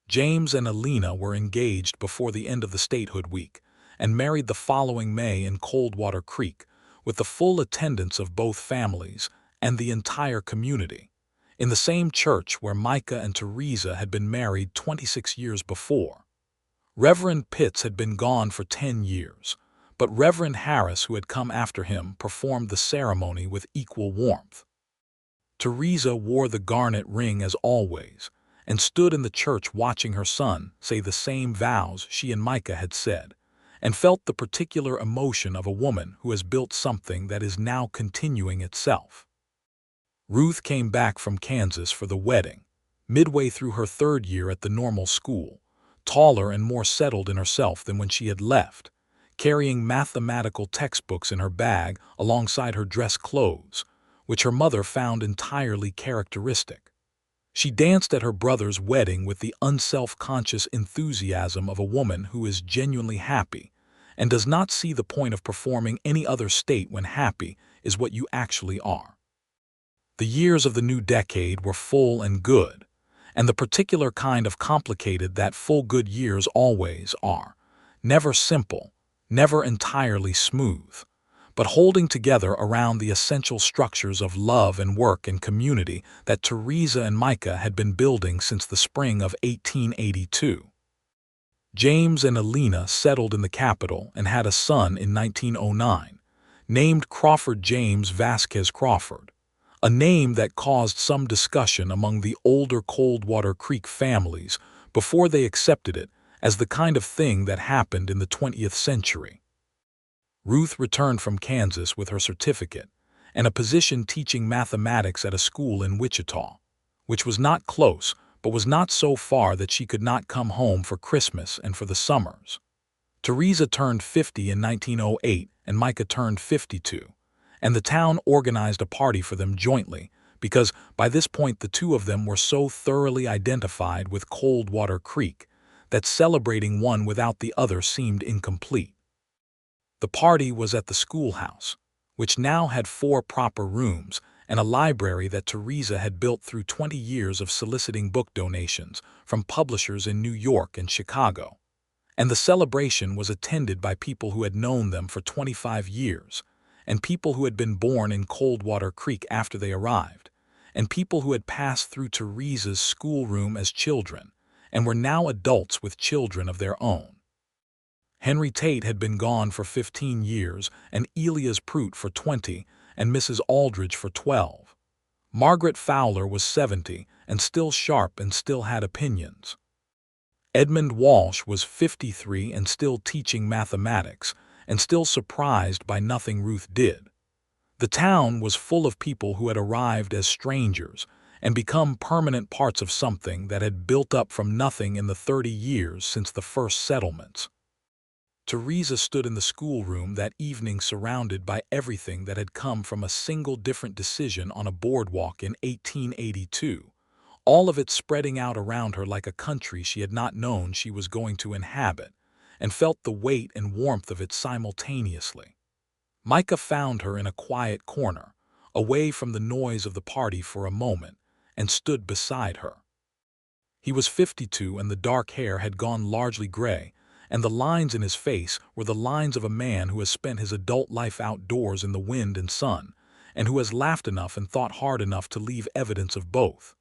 [SPEAKER 1] James and Alina were engaged before the end of the statehood week, and married the following May in Coldwater Creek, with the full attendance of both families and the entire community, in the same church where Micah and Theresa had been married 26 years before. Reverend Pitts had been gone for 10 years, but Reverend Harris, who had come after him, performed the ceremony with equal warmth. Theresa wore the garnet ring as always, and stood in the church watching her son say the same vows she and Micah had said, and felt the particular emotion of a woman who has built something that is now continuing itself. Ruth came back from Kansas for the wedding, midway through her 3rd year at the normal school, taller and more settled in herself than when she had left, carrying mathematical textbooks in her bag alongside her dress clothes, which her mother found entirely characteristic. She danced at her brother's wedding with the unself-conscious enthusiasm of a woman who is genuinely happy and does not see the point of performing any other state when happy is what you actually are. The years of the new decade were full and good, and the particular kind of complicated that full good years always are, never simple, never entirely smooth, but holding together around the essential structures of love and work and community that Theresa and Micah had been building since the spring of 1882. James and Alina settled in the capital and had a son in 1909, named Crawford James Vasquez Crawford, a name that caused some discussion among the older Coldwater Creek families before they accepted it as the kind of thing that happened in the 20th century. Ruth returned from Kansas with her certificate and a position teaching mathematics at a school in Wichita, which was not close but was not so far that she could not come home for Christmas and for the summers. Theresa turned 50 in 1908 and Micah turned 52, and the town organized a party for them jointly because by this point the two of them were so thoroughly identified with Coldwater Creek that celebrating one without the other seemed incomplete. The party was at the schoolhouse, which now had 4 proper rooms and a library that Theresa had built through 20 years of soliciting book donations from publishers in New York and Chicago. And the celebration was attended by people who had known them for 25 years, and people who had been born in Coldwater Creek after they arrived, and people who had passed through Theresa's schoolroom as children and were now adults with children of their own. Henry Tate had been gone for 15 years, and Elias Prout for 20, and Mrs. Aldridge for 12. Margaret Fowler was 70, and still sharp and still had opinions. Edmund Walsh was 53 and still teaching mathematics, and still surprised by nothing Ruth did. The town was full of people who had arrived as strangers and become permanent parts of something that had built up from nothing in the 30 years since the first settlements. Theresa stood in the schoolroom that evening surrounded by everything that had come from a single different decision on a boardwalk in 1882, all of it spreading out around her like a country she had not known she was going to inhabit, and felt the weight and warmth of it simultaneously. Micah found her in a quiet corner, away from the noise of the party for a moment, and stood beside her. He was 52 and the dark hair had gone largely gray, and the lines in his face were the lines of a man who has spent his adult life outdoors in the wind and sun, and who has laughed enough and thought hard enough to leave evidence of both.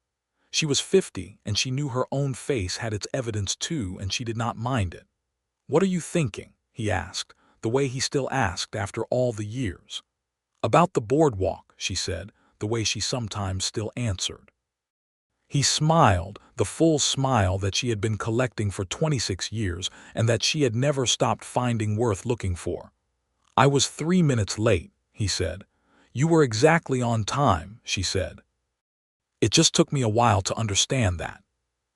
[SPEAKER 1] She was 50, and she knew her own face had its evidence too, and she did not mind it. "What are you thinking?" he asked, the way he still asked after all the years. "About the boardwalk," she said, the way she sometimes still answered. He smiled, the full smile that she had been collecting for 26 years and that she had never stopped finding worth looking for. "I was 3 minutes late," he said. "You were exactly on time," she said. "It just took me a while to understand that."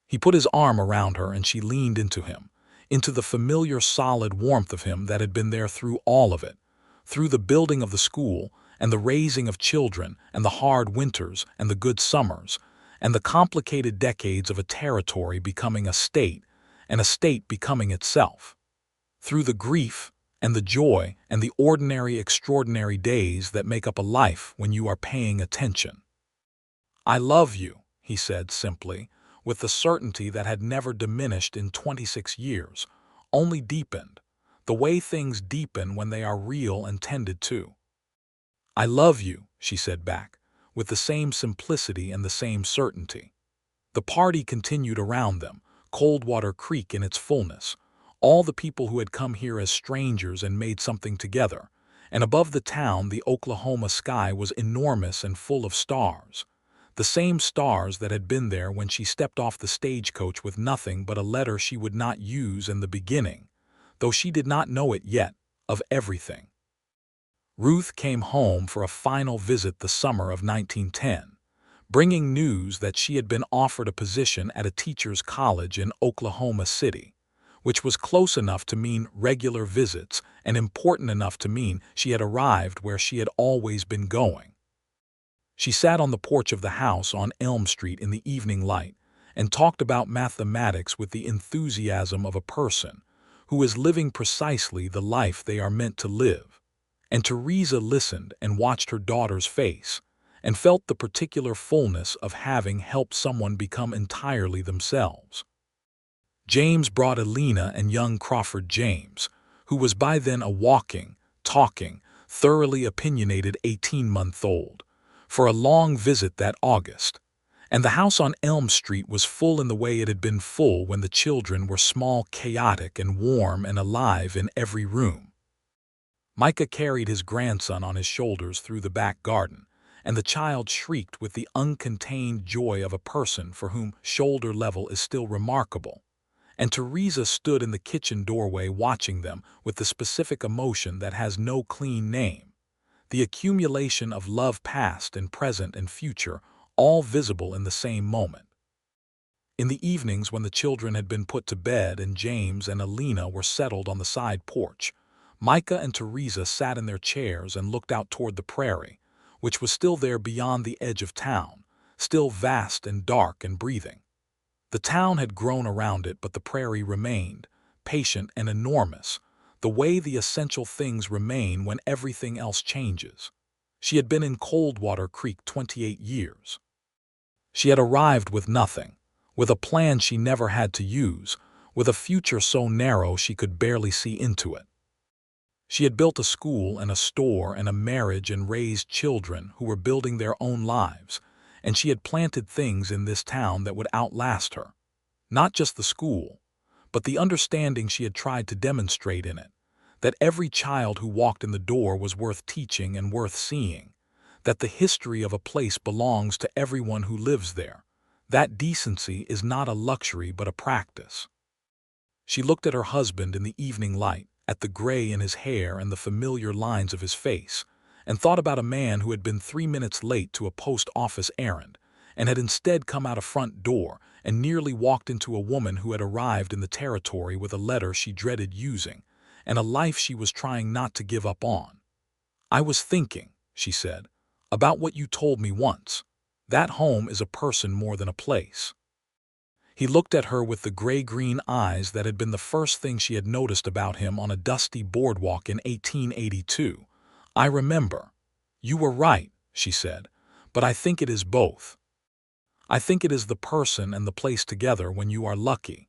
[SPEAKER 1] He put his arm around her and she leaned into him, into the familiar solid warmth of him that had been there through all of it, through the building of the school and the raising of children and the hard winters and the good summers and the complicated decades of a territory becoming a state and a state becoming itself, through the grief and the joy and the ordinary extraordinary days that make up a life when you are paying attention. "I love you," he said simply, with the certainty that had never diminished in 26 years, only deepened, the way things deepen when they are real and tended to. "I love you," she said back, with the same simplicity and the same certainty. The party continued around them, Coldwater Creek in its fullness, all the people who had come here as strangers and made something together, and above the town the Oklahoma sky was enormous and full of stars, the same stars that had been there when she stepped off the stagecoach with nothing but a letter she would not use in the beginning, though she did not know it yet, of everything. Ruth came home for a final visit the summer of 1910, bringing news that she had been offered a position at a teacher's college in Oklahoma City, which was close enough to mean regular visits and important enough to mean she had arrived where she had always been going. She sat on the porch of the house on Elm Street in the evening light and talked about mathematics with the enthusiasm of a person who is living precisely the life they are meant to live. And Theresa listened and watched her daughter's face and felt the particular fullness of having helped someone become entirely themselves. James brought Alina and young Crawford James, who was by then a walking, talking, thoroughly opinionated 18-month-old, for a long visit that August, and the house on Elm Street was full in the way it had been full when the children were small, chaotic, and warm and alive in every room. Micah carried his grandson on his shoulders through the back garden, and the child shrieked with the uncontained joy of a person for whom shoulder level is still remarkable, and Theresa stood in the kitchen doorway watching them with the specific emotion that has no clean name, the accumulation of love past and present and future, all visible in the same moment. In the evenings when the children had been put to bed and James and Alina were settled on the side porch, Micah and Theresa sat in their chairs and looked out toward the prairie, which was still there beyond the edge of town, still vast and dark and breathing. The town had grown around it, but the prairie remained, patient and enormous, the way the essential things remain when everything else changes. She had been in Coldwater Creek 28 years. She had arrived with nothing, with a plan she never had to use, with a future so narrow she could barely see into it. She had built a school and a store and a marriage and raised children who were building their own lives, and she had planted things in this town that would outlast her. Not just the school, but the understanding she had tried to demonstrate in it, that every child who walked in the door was worth teaching and worth seeing, that the history of a place belongs to everyone who lives there, that decency is not a luxury but a practice. She looked at her husband in the evening light, at the gray in his hair and the familiar lines of his face, and thought about a man who had been 3 minutes late to a post office errand and had instead come out a front door and nearly walked into a woman who had arrived in the territory with a letter she dreaded using and a life she was trying not to give up on. "I was thinking," she said, "about what you told me once. That home is a person more than a place." He looked at her with the gray-green eyes that had been the first thing she had noticed about him on a dusty boardwalk in 1882. "I remember. You were right," she said, "but I think it is both. I think it is the person and the place together when you are lucky."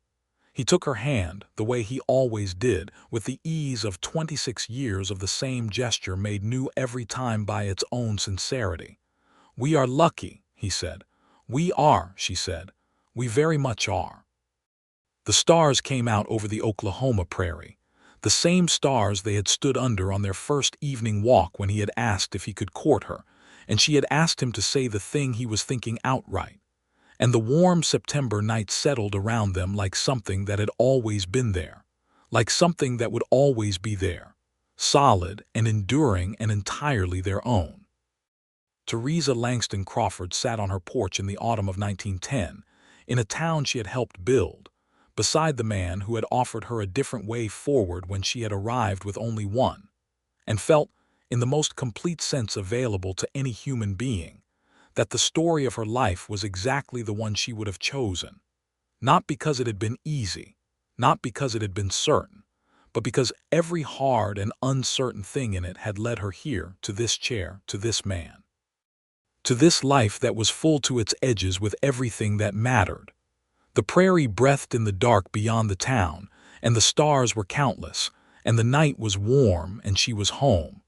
[SPEAKER 1] He took her hand, the way he always did, with the ease of 26 years of the same gesture made new every time by its own sincerity. "We are lucky," he said. "We are," she said. "We very much are." The stars came out over the Oklahoma prairie, the same stars they had stood under on their first evening walk when he had asked if he could court her, and she had asked him to say the thing he was thinking outright. And the warm September night settled around them like something that had always been there, like something that would always be there, solid and enduring and entirely their own. Theresa Langston Crawford sat on her porch in the autumn of 1910, in a town she had helped build, beside the man who had offered her a different way forward when she had arrived with only one, and felt, in the most complete sense available to any human being, that the story of her life was exactly the one she would have chosen, not because it had been easy, not because it had been certain, but because every hard and uncertain thing in it had led her here, to this chair, to this man, to this life that was full to its edges with everything that mattered. The prairie breathed in the dark beyond the town, and the stars were countless, and the night was warm, and she was home,